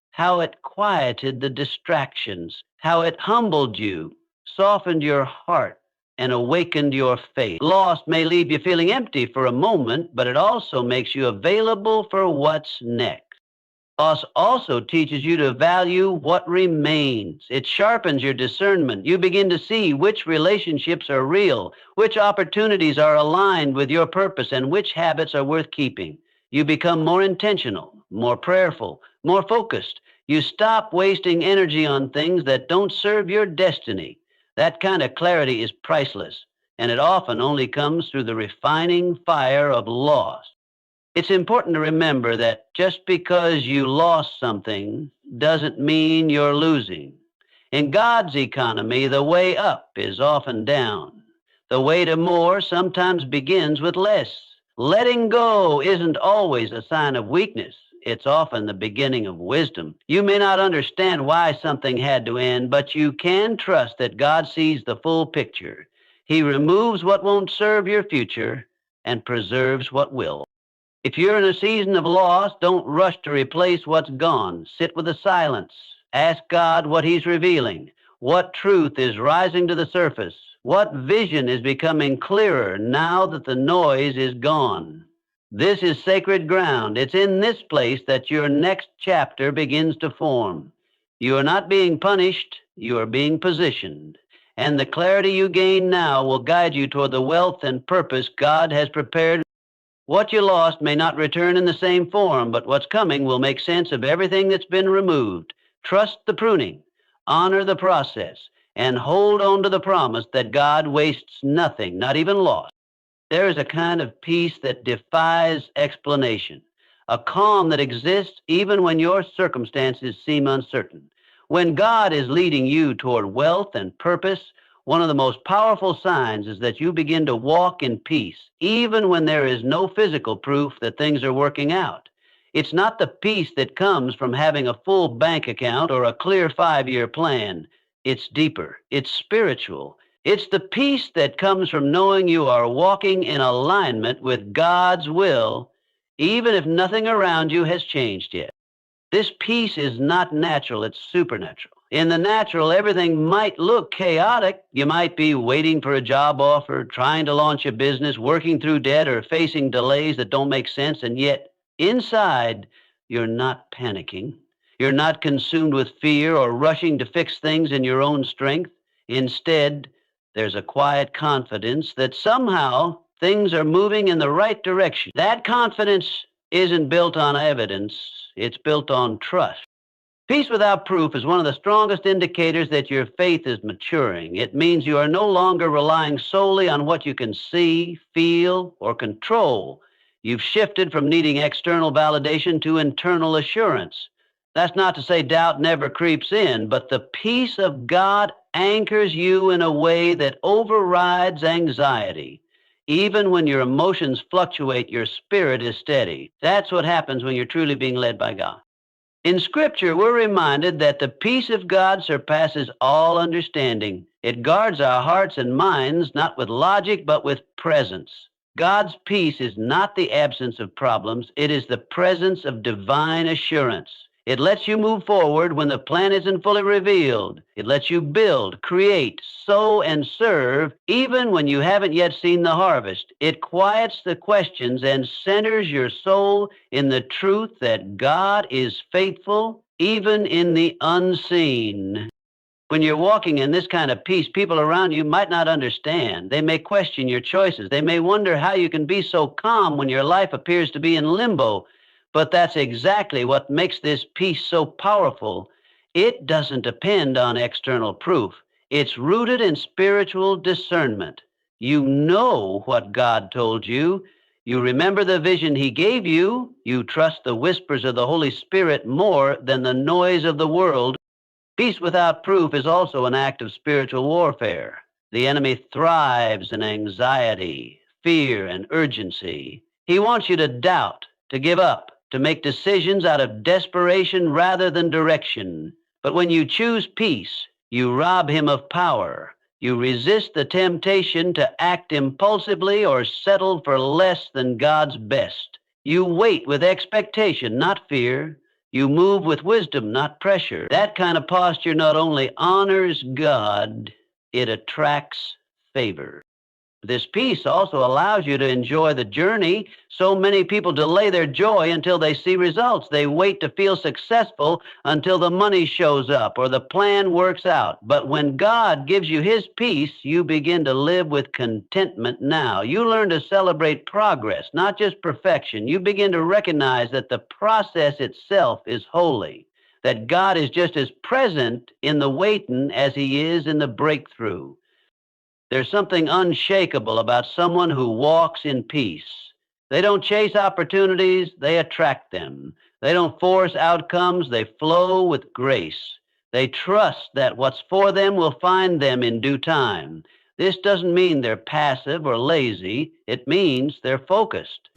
how it quieted the distractions, how it humbled you, softened your heart, and awakened your faith. Loss may leave you feeling empty for a moment, but it also makes you available for what's next. Loss also teaches you to value what remains. It sharpens your discernment. You begin to see which relationships are real, which opportunities are aligned with your purpose, and which habits are worth keeping. You become more intentional, more prayerful, more focused. You stop wasting energy on things that don't serve your destiny. That kind of clarity is priceless, and it often only comes through the refining fire of loss. It's important to remember that just because you lost something doesn't mean you're losing. In God's economy, the way up is often down. The way to more sometimes begins with less. Letting go isn't always a sign of weakness. It's often the beginning of wisdom. You may not understand why something had to end, but you can trust that God sees the full picture. He removes what won't serve your future and preserves what will. If you're in a season of loss, don't rush to replace what's gone. Sit with the silence. Ask God what he's revealing. What truth is rising to the surface? What vision is becoming clearer now that the noise is gone? This is sacred ground. It's in this place that your next chapter begins to form. You are not being punished, you are being positioned. And the clarity you gain now will guide you toward the wealth and purpose God has prepared. What you lost may not return in the same form, but what's coming will make sense of everything that's been removed. Trust the pruning, honor the process, and hold on to the promise that God wastes nothing, not even loss. There is a kind of peace that defies explanation, a calm that exists even when your circumstances seem uncertain. When God is leading you toward wealth and purpose, one of the most powerful signs is that you begin to walk in peace, even when there is no physical proof that things are working out. It's not the peace that comes from having a full bank account or a clear 5-year plan. It's deeper, it's spiritual. It's the peace that comes from knowing you are walking in alignment with God's will, even if nothing around you has changed yet. This peace is not natural, it's supernatural. In the natural, everything might look chaotic. You might be waiting for a job offer, trying to launch a business, working through debt, or facing delays that don't make sense, and yet inside, you're not panicking. You're not consumed with fear or rushing to fix things in your own strength. Instead, there's a quiet confidence that somehow things are moving in the right direction. That confidence isn't built on evidence, it's built on trust. Peace without proof is one of the strongest indicators that your faith is maturing. It means you are no longer relying solely on what you can see, feel, or control. You've shifted from needing external validation to internal assurance. That's not to say doubt never creeps in, but the peace of God anchors you in a way that overrides anxiety. Even when your emotions fluctuate, your spirit is steady. That's what happens when you're truly being led by God. In Scripture, we're reminded that the peace of God surpasses all understanding. It guards our hearts and minds, not with logic, but with presence. God's peace is not the absence of problems. It is the presence of divine assurance. It lets you move forward when the plan isn't fully revealed. It lets you build, create, sow, and serve, even when you haven't yet seen the harvest. It quiets the questions and centers your soul in the truth that God is faithful, even in the unseen. When you're walking in this kind of peace, people around you might not understand. They may question your choices. They may wonder how you can be so calm when your life appears to be in limbo. But that's exactly what makes this peace so powerful. It doesn't depend on external proof. It's rooted in spiritual discernment. You know what God told you. You remember the vision He gave you. You trust the whispers of the Holy Spirit more than the noise of the world. Peace without proof is also an act of spiritual warfare. The enemy thrives in anxiety, fear, and urgency. He wants you to doubt, to give up, to make decisions out of desperation rather than direction. But when you choose peace, you rob him of power. You resist the temptation to act impulsively or settle for less than God's best. You wait with expectation, not fear. You move with wisdom, not pressure. That kind of posture not only honors God, it attracts favor. This peace also allows you to enjoy the journey. So many people delay their joy until they see results. They wait to feel successful until the money shows up or the plan works out. But when God gives you His peace, you begin to live with contentment now. You learn to celebrate progress, not just perfection. You begin to recognize that the process itself is holy, that God is just as present in the waiting as He is in the breakthrough. There's something unshakable about someone who walks in peace. They don't chase opportunities, they attract them. They don't force outcomes, they flow with grace. They trust that what's for them will find them in due time. This doesn't mean they're passive or lazy. It means they're focused.